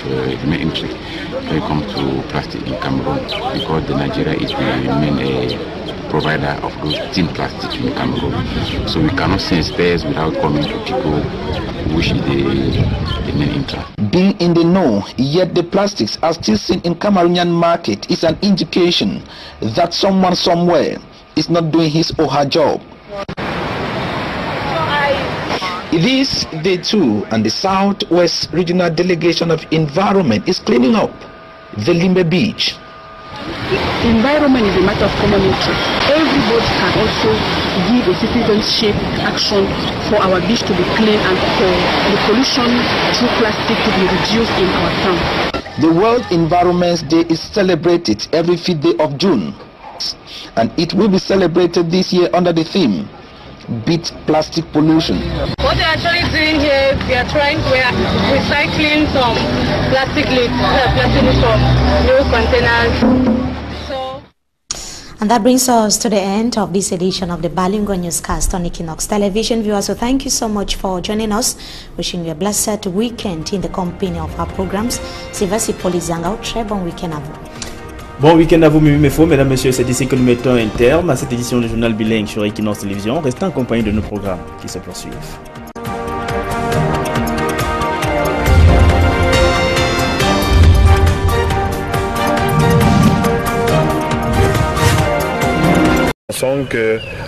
entry when it comes to plastic in Cameroon, because Nigeria is the main provider of those thin plastics in Cameroon. So we cannot send spares without coming to Tiko, which is the main interest. Being in the know, yet the plastics are still seen in Cameroonian market is an indication that someone somewhere is not doing his or her job. This day 2 and the Southwest Regional Delegation of Environment is cleaning up the Limbe Beach. Environment is a matter of common interest. Everybody can also give a citizenship action for our beach to be clean and for the pollution through plastic to be reduced in our town. The World Environment Day is celebrated every 5th day of June, and it will be celebrated this year under the theme Beat Plastic Pollution. What they're actually doing here, we are recycling some plastic lids, from new containers. And that brings us to the end of this edition of the Bilingual Newscast on Equinox Television. Viewers, so thank you so much for joining us. Wishing you a blessed weekend in the company of our programs. C'est Vassi Polizanga, très bon week-end à vous. Bon week-end à vous, mesdames, messieurs. C'est ici que nous mettons un terme à cette édition du journal bilingue sur Equinox Télévision. Restez en compagnie de nos programmes qui se poursuivent.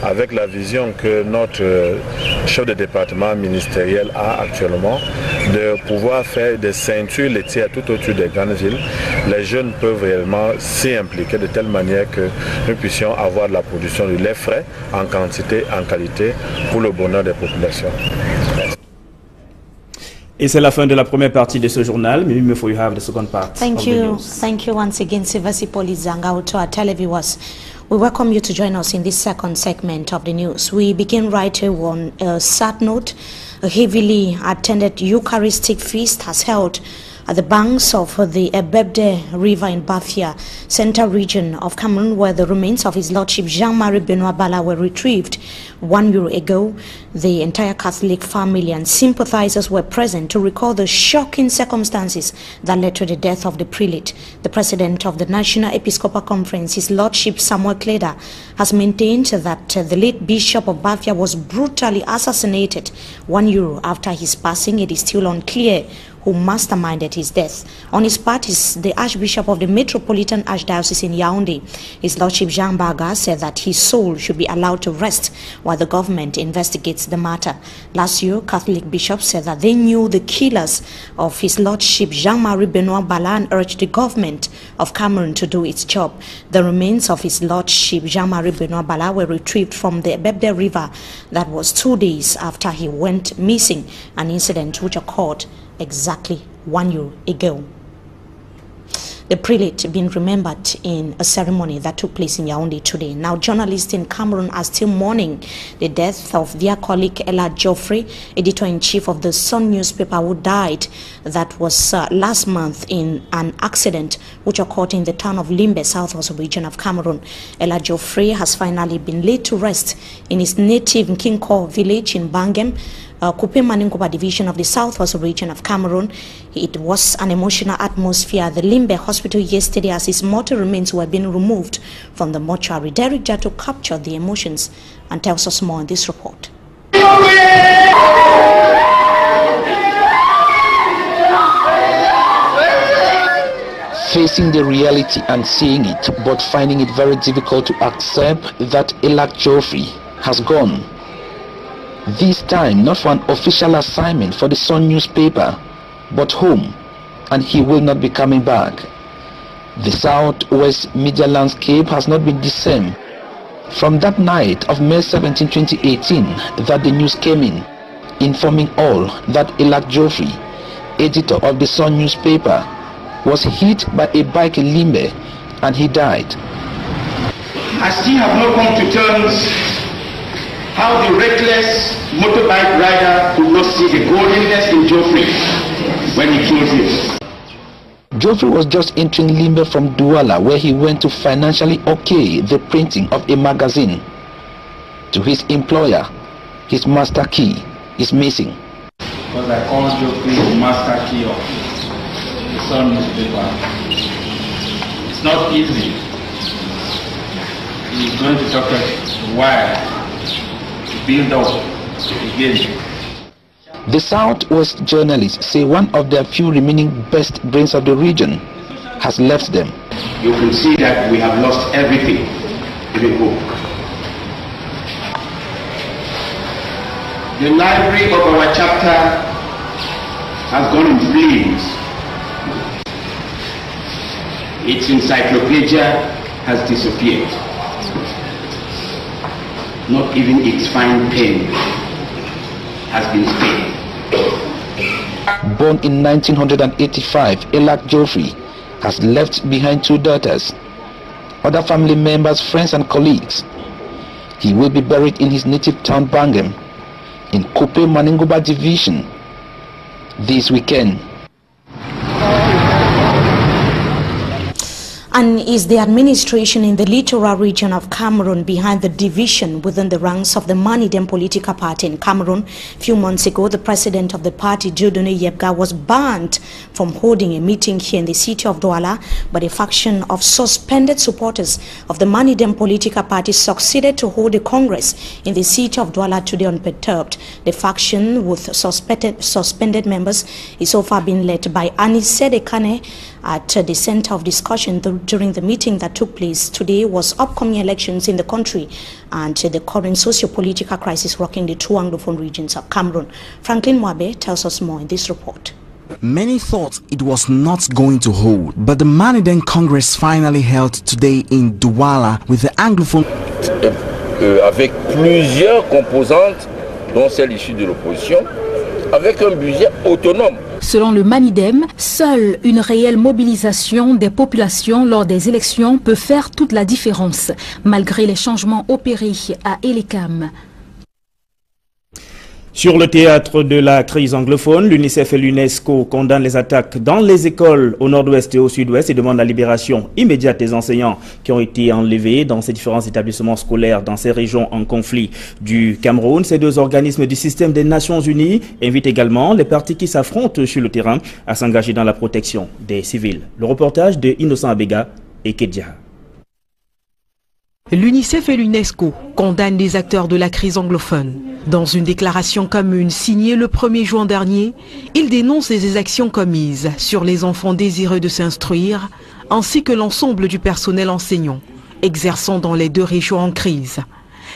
Avec la vision que notre chef de département ministériel a actuellement, de pouvoir faire des ceintures laitières tout autour des grandes villes, les jeunes peuvent réellement s'y impliquer de telle manière que nous puissions avoir de la production de lait frais en quantité, en qualité, pour le bonheur des populations. Et c'est la fin de la première partie de ce journal. Maybe before you have the second part. Thank you once again, Sivasi Polizanga, to our televiewers. We welcome you to join us in this second segment of the news. We begin right here on a sad note. A heavily attended Eucharistic feast has held at the banks of the Ebebde River in Bafia, central region of Cameroon, where the remains of His Lordship Jean-Marie Benoit Bala were retrieved 1 year ago. The entire Catholic family and sympathizers were present to recall the shocking circumstances that led to the death of the prelate. The president of the National Episcopal Conference, His Lordship Samuel Kleda, has maintained that the late Bishop of Bafia was brutally assassinated 1 year after his passing. It is still unclear who masterminded his death. On his part is the Archbishop of the Metropolitan Archdiocese in Yaoundé. His Lordship Jean Baga said that his soul should be allowed to rest while the government investigates the matter. Last year, Catholic bishops said that they knew the killers of His Lordship Jean-Marie Benoit Bala and urged the government of Cameroon to do its job. The remains of His Lordship Jean-Marie Benoit Bala were retrieved from the Ebebde River. That was 2 days after he went missing, an incident which occurred exactly 1 year ago. The prelate being remembered in a ceremony that took place in Yaoundé today. Now, journalists in Cameroon are still mourning the death of their colleague Ella Geoffrey, editor-in-chief of the Sun newspaper, who died. That was last month in an accident which occurred in the town of Limbe, southwest region of Cameroon. Ella Geoffrey has finally been laid to rest in his native Nkinko village in Bangem, Kupe Maninkoba division of the southwest region of Cameroon. It was an emotional atmosphere at the Limbe hospital yesterday as his mortal remains were being removed from the mortuary. Derek Jato captured the emotions and tells us more in this report. facing the reality and seeing it, but finding it very difficult to accept that Elak Joffrey has gone. This time not for an official assignment for the Sun newspaper, but home, and he will not be coming back. The Southwest media landscape has not been the same from that night of May 17, 2018 that the news came in, informing all that Elak Joffrey, editor of the Sun newspaper, was hit by a bike in Limbe and he died. I still have not come to terms how the reckless motorbike rider could not see the godliness in Joffrey when he killed him. Joffrey was just entering Limbe from Douala, where he went to financially okay the printing of a magazine. To his employer, his master key is missing. Because I called Joffrey the master key of the Sun newspaper. It's not easy. He's going to talk a while to build up again. The Southwest journalists say one of their few remaining best brains of the region has left them. You can see that we have lost everything, even hope. The library of our chapter has gone in flames. Its encyclopedia has disappeared. Not even its fine pen has been spared. Born in 1985, Elak Joffrey has left behind 2 daughters, other family members, friends and colleagues. He will be buried in his native town Bangem in Kope Maningoba division this weekend. And is the administration in the littoral region of Cameroon behind the division within the ranks of the Manidem political party in Cameroon? A few months ago, the president of the party, Dieudonné Yebga, was banned from holding a meeting here in the city of Douala, but a faction of suspended supporters of the Manidem political party succeeded to hold a congress in the city of Douala today unperturbed. The faction with suspended members is so far being led by Anise Dekane. At the center of discussion during the meeting that took place today was upcoming elections in the country and the current socio-political crisis rocking the 2 Anglophone regions of Cameroon. Franklin Mwabe tells us more in this report. Many thought it was not going to hold, but the Manidem Congress finally held today in Douala with the Anglophone. Avec plusieurs composantes, dont celle issue de l'opposition, avec un budget autonome. Selon le Manidem, seule une réelle mobilisation des populations lors des élections peut faire toute la différence, malgré les changements opérés à Elekam. Sur le théâtre de la crise anglophone, l'UNICEF et l'UNESCO condamnent les attaques dans les écoles au nord-ouest et au sud-ouest et demandent la libération immédiate des enseignants qui ont été enlevés dans ces différents établissements scolaires dans ces régions en conflit du Cameroun. Ces 2 organismes du système des Nations Unies invitent également les partis qui s'affrontent sur le terrain à s'engager dans la protection des civils. Le reportage de Innocent Abega et Kedia. L'UNICEF et l'UNESCO condamnent les acteurs de la crise anglophone. Dans une déclaration commune signée le 1er juin dernier, ils dénoncent les exactions commises sur les enfants désireux de s'instruire, ainsi que l'ensemble du personnel enseignant, exerçant dans les 2 régions en crise.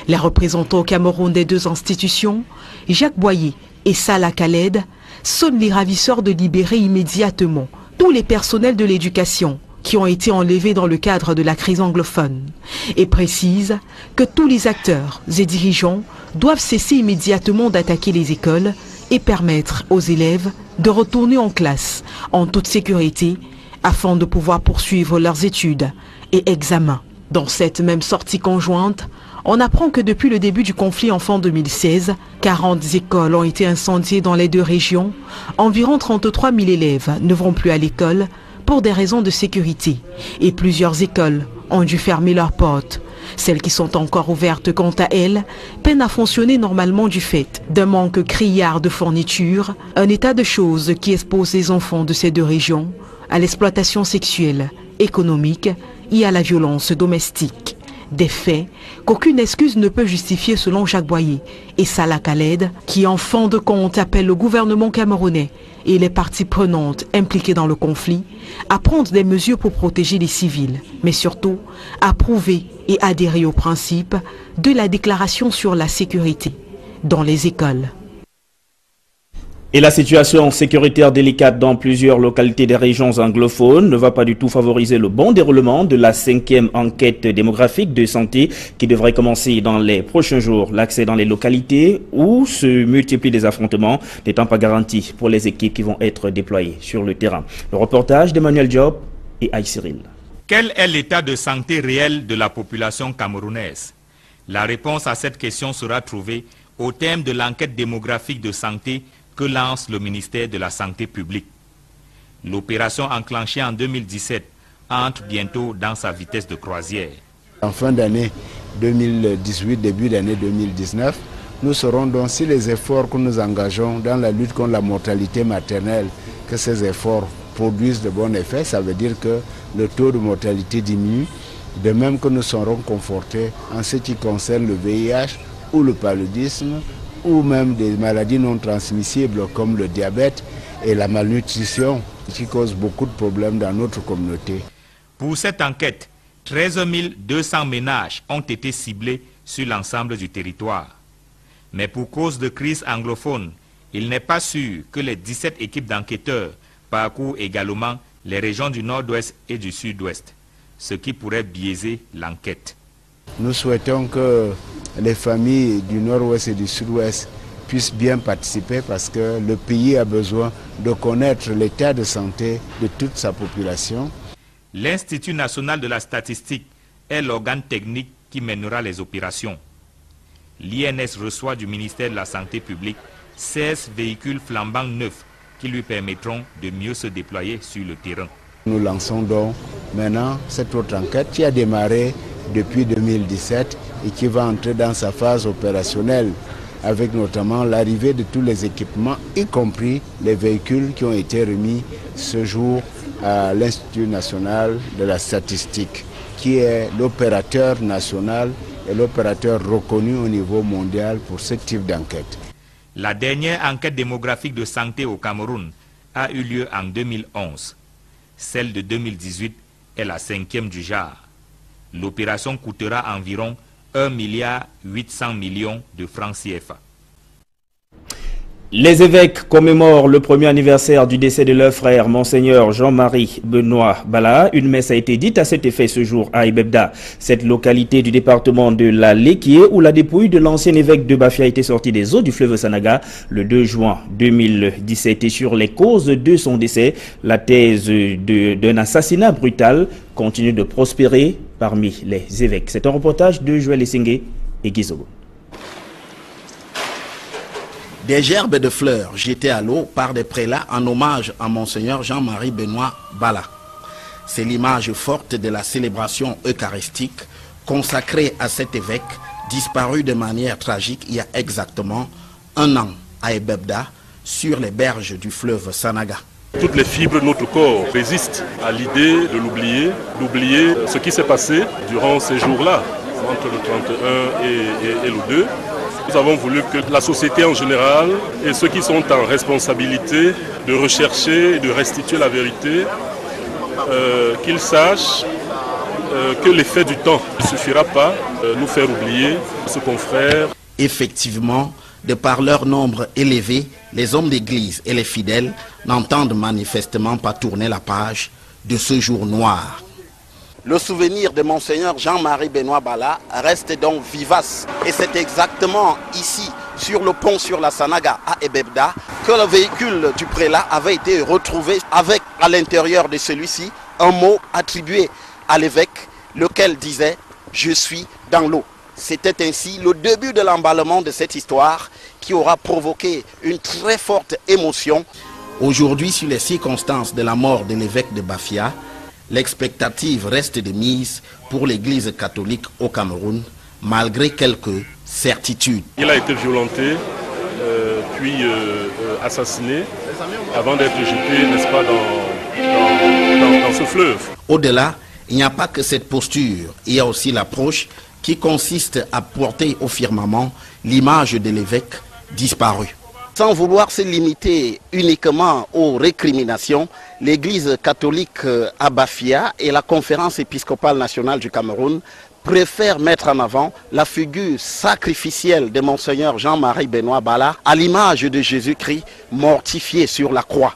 Les représentants au Cameroun des 2 institutions, Jacques Boyer et Salah Khaled, sonnent les ravisseurs de libérer immédiatement tous les personnels de l'éducation qui ont été enlevés dans le cadre de la crise anglophone et précise que tous les acteurs et dirigeants doivent cesser immédiatement d'attaquer les écoles et permettre aux élèves de retourner en classe en toute sécurité afin de pouvoir poursuivre leurs études et examens. Dans cette même sortie conjointe, on apprend que depuis le début du conflit en fin 2016, 40 écoles ont été incendiées dans les 2 régions. Environ 33 000 élèves ne vont plus à l'école pour des raisons de sécurité et plusieurs écoles ont dû fermer leurs portes. Celles qui sont encore ouvertes, quant à elles, peinent à fonctionner normalement du fait d'un manque criard de fournitures, un état de choses qui expose les enfants de ces 2 régions à l'exploitation sexuelle, économique et à la violence domestique. Des faits qu'aucune excuse ne peut justifier selon Jacques Boyer et Salah Khaled, qui en fin de compte appelle le gouvernement camerounais et les parties prenantes impliquées dans le conflit à prendre des mesures pour protéger les civils, mais surtout à approuver et adhérer aux principes de la déclaration sur la sécurité dans les écoles. Et la situation sécuritaire délicate dans plusieurs localités des régions anglophones ne va pas du tout favoriser le bon déroulement de la 5e enquête démographique de santé qui devrait commencer dans les prochains jours. L'accès dans les localités où se multiplient des affrontements n'étant pas garanti pour les équipes qui vont être déployées sur le terrain. Le reportage d'Emmanuel Diop et Aïe Cyril. Quel est l'état de santé réel de la population camerounaise? La réponse à cette question sera trouvée au terme de l'enquête démographique de santé que lance le ministère de la Santé publique. L'opération enclenchée en 2017 entre bientôt dans sa vitesse de croisière. En fin d'année 2018, début d'année 2019, nous saurons donc si les efforts que nous engageons dans la lutte contre la mortalité maternelle, que ces efforts produisent de bons effets. Ça veut dire que le taux de mortalité diminue, de même que nous serons confortés en ce qui concerne le VIH ou le paludisme, ou même des maladies non transmissibles comme le diabète et la malnutrition qui causent beaucoup de problèmes dans notre communauté. Pour cette enquête, 13 200 ménages ont été ciblés sur l'ensemble du territoire. Mais pour cause de crise anglophone, il n'est pas sûr que les 17 équipes d'enquêteurs parcourent également les régions du nord-ouest et du sud-ouest, ce qui pourrait biaiser l'enquête. Nous souhaitons que les familles du nord-ouest et du sud-ouest puissent bien participer parce que le pays a besoin de connaître l'état de santé de toute sa population. L'Institut national de la statistique est l'organe technique qui mènera les opérations. L'INS reçoit du ministère de la Santé publique 16 véhicules flambants neufs qui lui permettront de mieux se déployer sur le terrain. Nous lançons donc maintenant cette autre enquête qui a démarré depuis 2017 et qui va entrer dans sa phase opérationnelle avec notamment l'arrivée de tous les équipements, y compris les véhicules qui ont été remis ce jour à l'Institut national de la statistique, qui est l'opérateur national et l'opérateur reconnu au niveau mondial pour ce type d'enquête. La dernière enquête démographique de santé au Cameroun a eu lieu en 2011. Celle de 2018 est la 5e du genre. L'opération coûtera environ 1,8 milliard de francs CFA. Les évêques commémorent le premier anniversaire du décès de leur frère, Monseigneur Jean-Marie Benoît Bala. Une messe a été dite à cet effet ce jour à Ebebda, cette localité du département de la Léquié, où la dépouille de l'ancien évêque de Bafia a été sortie des eaux du fleuve Sanaga le 2 juin 2017. Et sur les causes de son décès, la thèse d'un assassinat brutal continue de prospérer parmi les évêques. C'est un reportage de Joël Essingé et Gizogo. Des gerbes de fleurs jetées à l'eau par des prélats en hommage à Monseigneur Jean-Marie Benoît Bala. C'est l'image forte de la célébration eucharistique consacrée à cet évêque disparu de manière tragique il y a exactement un an à Ebebda, sur les berges du fleuve Sanaga. Toutes les fibres de notre corps résistent à l'idée de d'oublier ce qui s'est passé durant ces jours-là, entre le 31 et le 2. Nous avons voulu que la société en général et ceux qui sont en responsabilité de rechercher et de restituer la vérité, qu'ils sachent que l'effet du temps ne suffira pas nous faire oublier ce confrère. Effectivement, de par leur nombre élevé, les hommes d'église et les fidèles n'entendent manifestement pas tourner la page de ce jour noir. Le souvenir de Monseigneur Jean-Marie Benoît Bala reste donc vivace. Et c'est exactement ici, sur le pont sur la Sanaga à Ebebda, que le véhicule du prélat avait été retrouvé avec à l'intérieur de celui-ci un mot attribué à l'évêque, lequel disait « Je suis dans l'eau ». C'était ainsi le début de l'emballement de cette histoire qui aura provoqué une très forte émotion. Aujourd'hui, sur les circonstances de la mort de l'évêque de Bafia, l'expectative reste de mise pour l'Église catholique au Cameroun, malgré quelques certitudes. Il a été violenté, puis assassiné, avant d'être jeté, n'est-ce pas, dans ce fleuve. Au-delà, Il n'y a pas que cette posture, il y a aussi l'approche qui consiste à porter au firmament l'image de l'évêque disparu. Sans vouloir se limiter uniquement aux récriminations, l'Église catholique à Bafia et la Conférence épiscopale nationale du Cameroun préfèrent mettre en avant la figure sacrificielle de Monseigneur Jean-Marie Benoît Bala à l'image de Jésus-Christ mortifié sur la croix.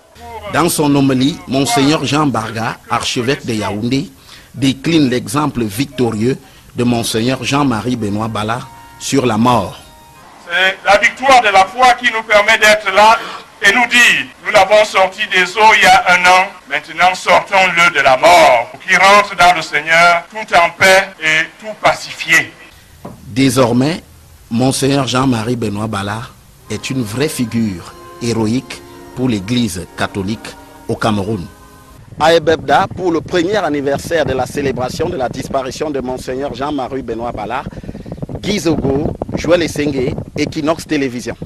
Dans son homélie, Monseigneur Jean Barga, archevêque de Yaoundé, décline l'exemple victorieux de Monseigneur Jean-Marie Benoît Bala sur la mort. C'est la victoire de la foi qui nous permet d'être là et nous dire, nous l'avons sorti des eaux il y a 1 an, maintenant sortons-le de la mort, pour qu'il rentre dans le Seigneur tout en paix et tout pacifié. Désormais, Monseigneur Jean-Marie Benoît Bala est une vraie figure héroïque pour l'Église catholique au Cameroun. À Ebebda, pour le premier anniversaire de la célébration de la disparition de Monseigneur Jean-Marie Benoît Bala, Guy Zogo, Joël Essengue, Equinox Télévision.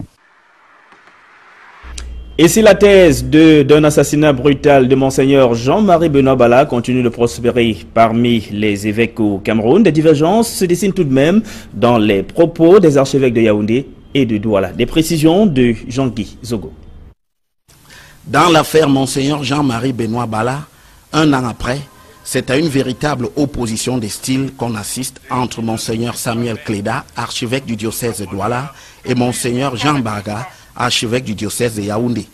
Et si la thèse d'un assassinat brutal de Monseigneur Jean-Marie Benoît Bala continue de prospérer parmi les évêques au Cameroun, des divergences se dessinent tout de même dans les propos des archevêques de Yaoundé et de Douala. Des précisions de Jean-Guy Zogo. Dans l'affaire Monseigneur Jean-Marie Benoît Bala, 1 an après, c'est à une véritable opposition des styles qu'on assiste entre Monseigneur Samuel Cléda, archevêque du diocèse de Douala, et Monseigneur Jean Barga, archevêque du diocèse de Yaoundé.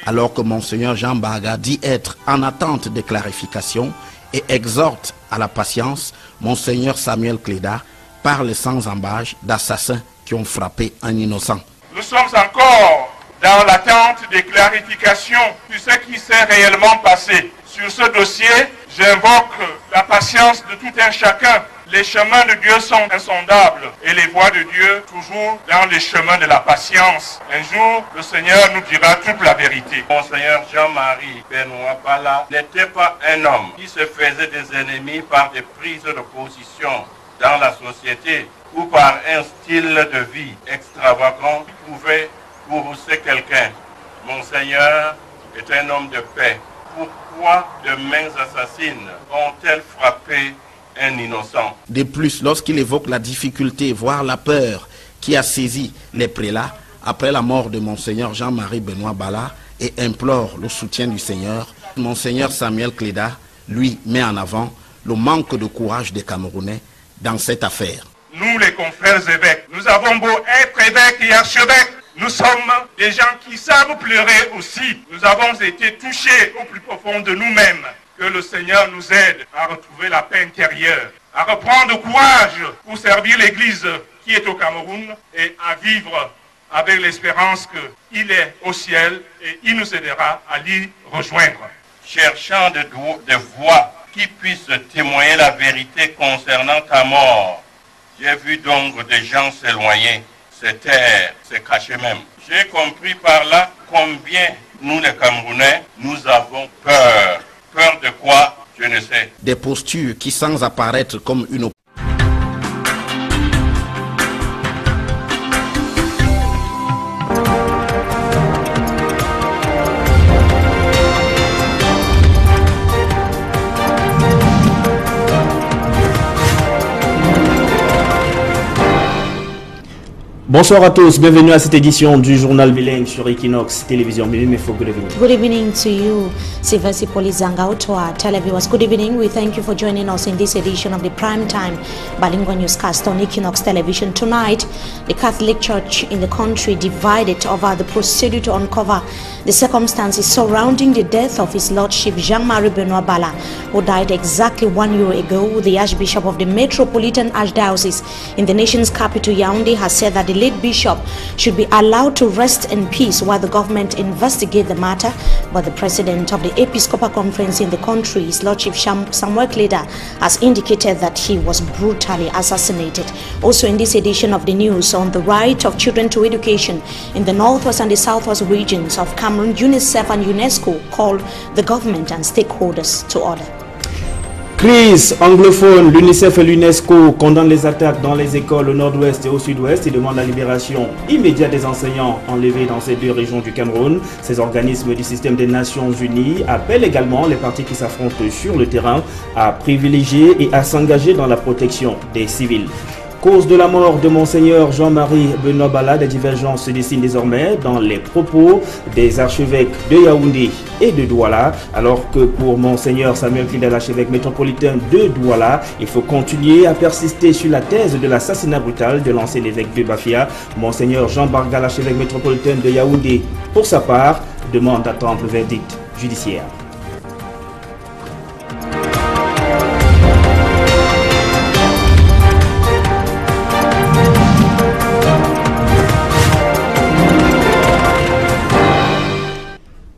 Alors que Monseigneur Jean Barga dit être en attente de clarification et exhorte à la patience, Monseigneur Samuel Cléda parle sans embâche d'assassins qui ont frappé un innocent. Nous sommes encore dans l'attente des clarifications sur ce qui s'est réellement passé. Sur ce dossier, j'invoque la patience de tout un chacun. Les chemins de Dieu sont insondables et les voies de Dieu toujours dans les chemins de la patience. Un jour, le Seigneur nous dira toute la vérité. Monseigneur Jean-Marie Benoît Bala n'était pas un homme qui se faisait des ennemis par des prises de position dans la société ou par un style de vie extravagant qui pouvait courroucer quelqu'un. Monseigneur est un homme de paix. Pourquoi de mains assassines ont-elles frappé un innocent? De plus, lorsqu'il évoque la difficulté, voire la peur qui a saisi les prélats après la mort de Monseigneur Jean-Marie Benoît Bala et implore le soutien du Seigneur, Monseigneur Samuel Cléda, lui, met en avant le manque de courage des Camerounais dans cette affaire. Nous, les confrères évêques, nous avons beau être évêques et archevêques, nous sommes des gens qui savent pleurer aussi. Nous avons été touchés au plus profond de nous-mêmes. Que le Seigneur nous aide à retrouver la paix intérieure, à reprendre courage pour servir l'Église qui est au Cameroun et à vivre avec l'espérance qu'il est au ciel et il nous aidera à l'y rejoindre. Cherchant des voix qui puissent témoigner la vérité concernant ta mort, j'ai vu donc des gens s'éloigner, se taire, se cacher même. J'ai compris par là combien nous les Camerounais, nous avons peur. Peur de quoi? Je ne sais. Des postures qui, sans apparaître comme une Bonsoir à tous, bienvenue à cette édition du journal bilingue sur Equinox Télévision. Good evening. Good evening to you, Sivasi Polizanga Otwa televiewers. Good evening. We thank you for joining us in this edition of the primetime bilingual newscast on Equinox Television. Tonight, the Catholic Church in the country divided over the procedure to uncover the circumstances surrounding the death of His Lordship Jean-Marie Benoît Bala, who died exactly 1 year ago. The Archbishop of the Metropolitan Archdiocese in the nation's capital, Yaoundé, has said that the late bishop should be allowed to rest in peace while the government investigate the matter. But the president of the Episcopal Conference in the country, His Lordship Samuel Cléda, has indicated that he was brutally assassinated. Also in this edition of the news, on the right of children to education in the northwest and the southwest regions of Cameroon, UNICEF and UNESCO called the government and stakeholders to order. Crise anglophone, l'UNICEF et l'UNESCO condamnent les attaques dans les écoles au nord-ouest et au sud-ouest et demandent la libération immédiate des enseignants enlevés dans ces deux régions du Cameroun. Ces organismes du système des Nations Unies appellent également les partis qui s'affrontent sur le terrain à privilégier et à s'engager dans la protection des civils. Cause de la mort de Monseigneur Jean-Marie Benoît Bala, des divergences se dessinent désormais dans les propos des archevêques de Yaoundé et de Douala, alors que pour Monseigneur Samuel Fidel, archevêque métropolitain de Douala, il faut continuer à persister sur la thèse de l'assassinat brutal de l'ancien évêque de Bafia. Monseigneur Jean Bargal, archevêque métropolitain de Yaoundé, pour sa part, demande d'attendre le verdict judiciaire.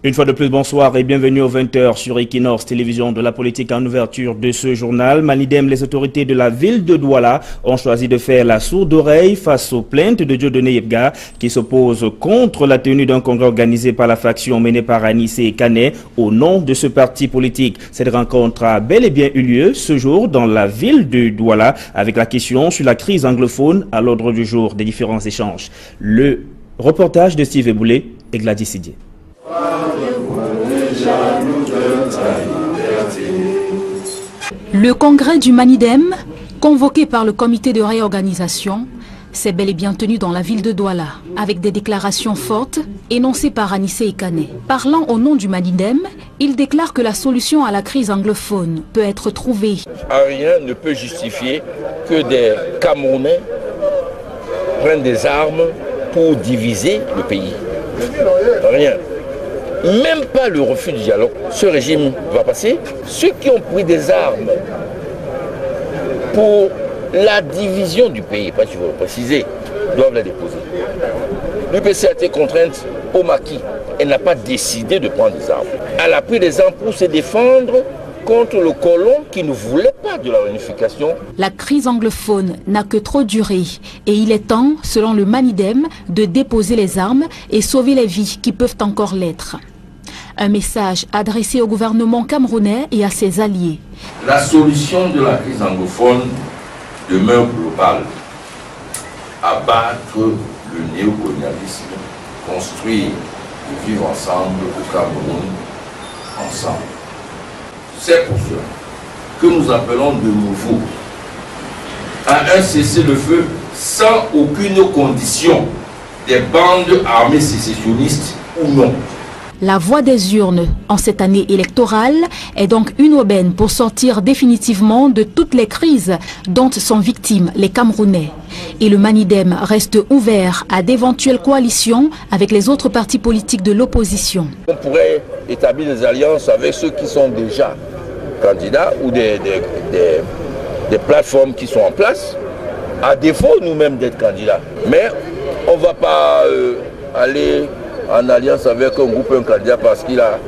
Une fois de plus, bonsoir et bienvenue aux 20h sur Equinox Télévision de la politique en ouverture de ce journal. Manidem, les autorités de la ville de Douala ont choisi de faire la sourde oreille face aux plaintes de Dieudonné Yebga qui s'oppose contre la tenue d'un congrès organisé par la faction menée par Anissé et Kané au nom de ce parti politique. Cette rencontre a bel et bien eu lieu ce jour dans la ville de Douala avec la question sur la crise anglophone à l'ordre du jour des différents échanges. Le reportage de Steve Eboulé et Gladys Sidier. Le congrès du Manidem, convoqué par le comité de réorganisation, s'est bel et bien tenu dans la ville de Douala, avec des déclarations fortes énoncées par Anissé et Kané. Parlant au nom du Manidem, il déclare que la solution à la crise anglophone peut être trouvée. Rien ne peut justifier que des Camerounais prennent des armes pour diviser le pays. Rien. Même pas le refus du dialogue. Ce régime va passer. Ceux qui ont pris des armes pour la division du pays, pas tu veux le préciser, doivent la déposer. L'UPC a été contrainte au maquis. Elle n'a pas décidé de prendre des armes. Elle a pris des armes pour se défendre contre le colon qui ne voulait pas de la réunification. La crise anglophone n'a que trop duré et il est temps, selon le Manidem, de déposer les armes et sauver les vies qui peuvent encore l'être. Un message adressé au gouvernement camerounais et à ses alliés. La solution de la crise anglophone demeure globale. Abattre le néocolonialisme, construire et vivre ensemble au Cameroun, ensemble. C'est pour cela que nous appelons de nouveau à un cessez-le-feu sans aucune condition des bandes armées sécessionnistes ou non. La voie des urnes en cette année électorale est donc une aubaine pour sortir définitivement de toutes les crises dont sont victimes les Camerounais. Et le Manidem reste ouvert à d'éventuelles coalitions avec les autres partis politiques de l'opposition. On pourrait établir des alliances avec ceux qui sont déjà candidats ou des plateformes qui sont en place, à défaut nous-mêmes d'être candidats. Mais on ne va pas aller en alliance avec un groupe, un candidat parce qu'il a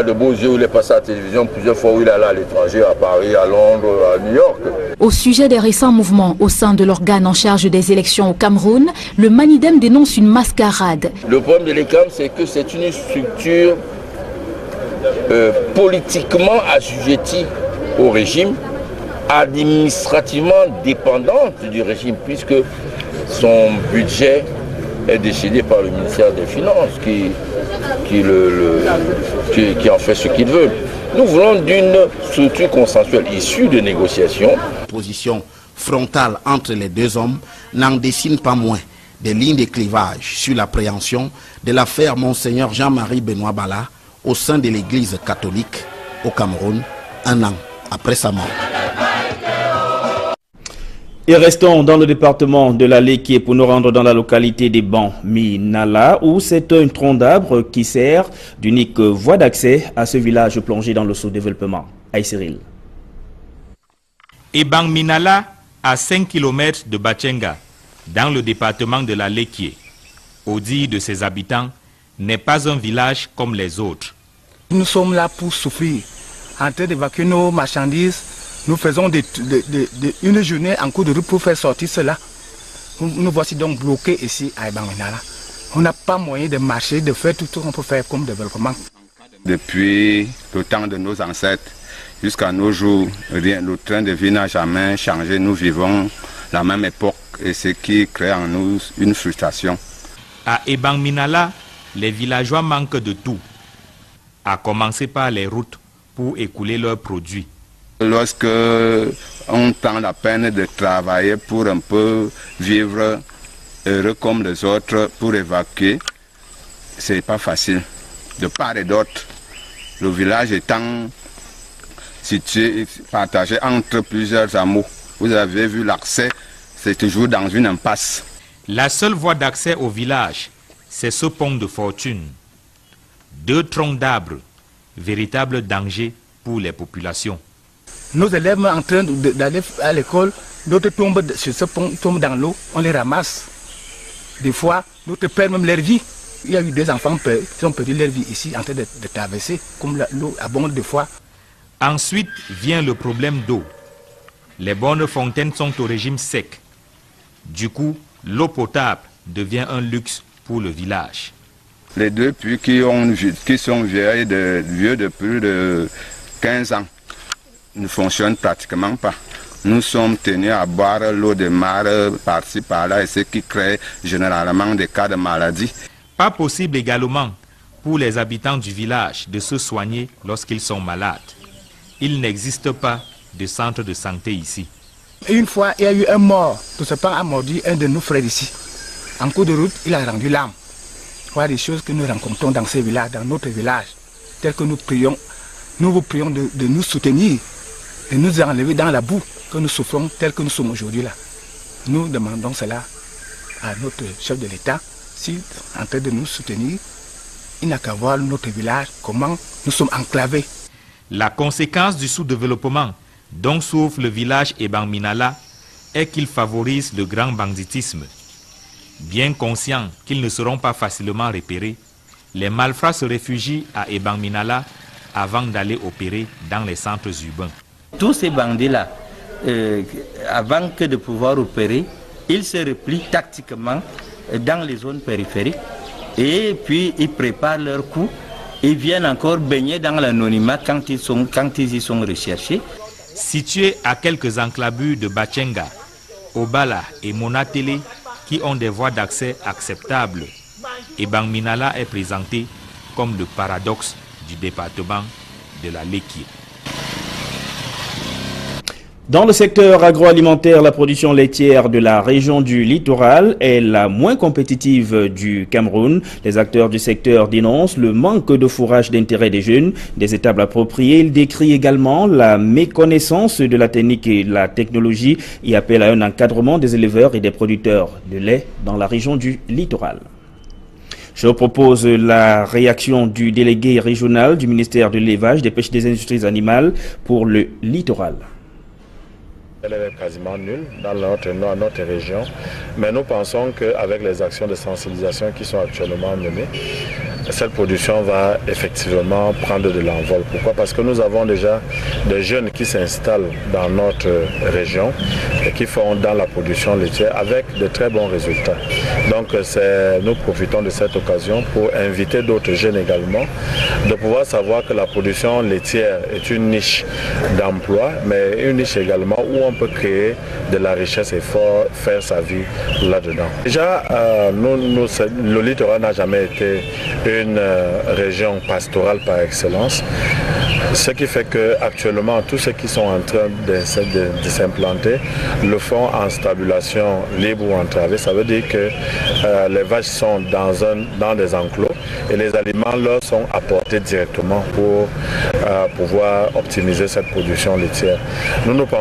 de beaux yeux, il est passé à la télévision plusieurs fois, où il est allé à l'étranger, à Paris, à Londres, à New York. Au sujet des récents mouvements au sein de l'organe en charge des élections au Cameroun, le Manidem dénonce une mascarade. Le problème de l'ECAM, c'est que c'est une structure politiquement assujettie au régime, administrativement dépendante du régime, puisque son budget est décidé par le ministère des Finances qui en fait ce qu'il veut. Nous voulons d'une structure consensuelle issue de négociations. Position frontale entre les deux hommes n'en dessine pas moins des lignes de clivage sur l'appréhension de l'affaire Monseigneur Jean-Marie Benoît Bala au sein de l'église catholique au Cameroun, un an après sa mort. Et restons dans le département de la Léquié pour nous rendre dans la localité des Ban-Minala où c'est un tronc d'arbre qui sert d'unique voie d'accès à ce village plongé dans le sous-développement. Aïe Cyril. Et Ban-Minala, à 5 km de Bachenga, dans le département de la Léquié, au dire de ses habitants, n'est pas un village comme les autres. Nous sommes là pour souffrir, en train d'évacuer nos marchandises. Nous faisons une journée en cours de route pour faire sortir cela. Nous voici donc bloqués ici à Ban-Minala. On n'a pas moyen de marcher, de faire tout ce qu'on peut faire comme développement. Depuis le temps de nos ancêtres, Jusqu'à nos jours, rien, le train de vie n'a jamais changé. Nous vivons la même époque et ce qui crée en nous une frustration. À Ebang-Minala, les villageois manquent de tout, à commencer par les routes pour écouler leurs produits. Lorsque on prend la peine de travailler pour un peu vivre heureux comme les autres, pour évacuer, c'est pas facile. De part et d'autre, le village étant situé, partagé entre plusieurs hameaux. Vous avez vu l'accès, c'est toujours dans une impasse. La seule voie d'accès au village, c'est ce pont de fortune. 2 troncs d'arbres, véritable danger pour les populations. Nos élèves en train d'aller à l'école, d'autres tombent sur ce pont, tombent dans l'eau, on les ramasse. Des fois, d'autres perdent même leur vie. Il y a eu des enfants qui ont perdu leur vie ici en train de traverser, comme l'eau abonde des fois. Ensuite vient le problème d'eau. Les bonnes fontaines sont au régime sec. Du coup, l'eau potable devient un luxe pour le village. Les 2 puits qui sont vieux de plus de 15 ans ne fonctionnent pratiquement pas. Nous sommes tenus à boire l'eau de mar par-ci par-là et ce qui crée généralement des cas de maladie. Pas possible également pour les habitants du village de se soigner lorsqu'ils sont malades. Il n'existe pas de centre de santé ici. Et une fois, il y a eu un mort. Tout ce pan a mordu un de nos frères ici. En cours de route, il a rendu l'âme. Voilà des choses que nous rencontrons dans ces villages, dans notre village. Tel que nous vous prions de nous soutenir, de nous enlever dans la boue que nous souffrons, tel que nous sommes aujourd'hui là. Nous demandons cela à notre chef de l'État. S'il est en train de nous soutenir, il n'a qu'à voir notre village, comment nous sommes enclavés. La conséquence du sous-développement dont souffre le village Ebang-Minala est qu'il favorise le grand banditisme. Bien conscients qu'ils ne seront pas facilement repérés, les malfrats se réfugient à Ebang-Minala avant d'aller opérer dans les centres urbains. Tous ces bandits-là, avant que de pouvoir opérer, ils se replient tactiquement dans les zones périphériques et puis ils préparent leurs coups. Ils viennent encore baigner dans l'anonymat quand ils y sont recherchés. Situés à quelques enclavures de Bachenga, Obala et Monatele qui ont des voies d'accès acceptables, Ebang-Minala est présenté comme le paradoxe du département de la Lekki. Dans le secteur agroalimentaire, la production laitière de la région du littoral est la moins compétitive du Cameroun. Les acteurs du secteur dénoncent le manque de fourrage d'intérêt des jeunes, des étables appropriées. Ils décrient également la méconnaissance de la technique et de la technologie et appellent à un encadrement des éleveurs et des producteurs de lait dans la région du littoral. Je propose la réaction du délégué régional du ministère de l'élevage, des pêches et des industries animales pour le littoral. Elle est quasiment nulle dans notre région, mais nous pensons qu'avec les actions de sensibilisation qui sont actuellement menées, cette production va effectivement prendre de l'envol. Pourquoi? Parce que nous avons déjà des jeunes qui s'installent dans notre région et qui font dans la production laitière avec de très bons résultats. Donc nous profitons de cette occasion pour inviter d'autres jeunes également de pouvoir savoir que la production laitière est une niche d'emploi, mais une niche également où on peut créer de la richesse et faire sa vie là-dedans. Déjà, le littoral n'a jamais été une région pastorale par excellence, ce qui fait qu'actuellement tous ceux qui sont en train de s'implanter le font en stabulation libre ou entravée. Ça veut dire que les vaches sont dans des enclos et les aliments leur sont apportés directement pour pouvoir optimiser cette production laitière. Nous pensons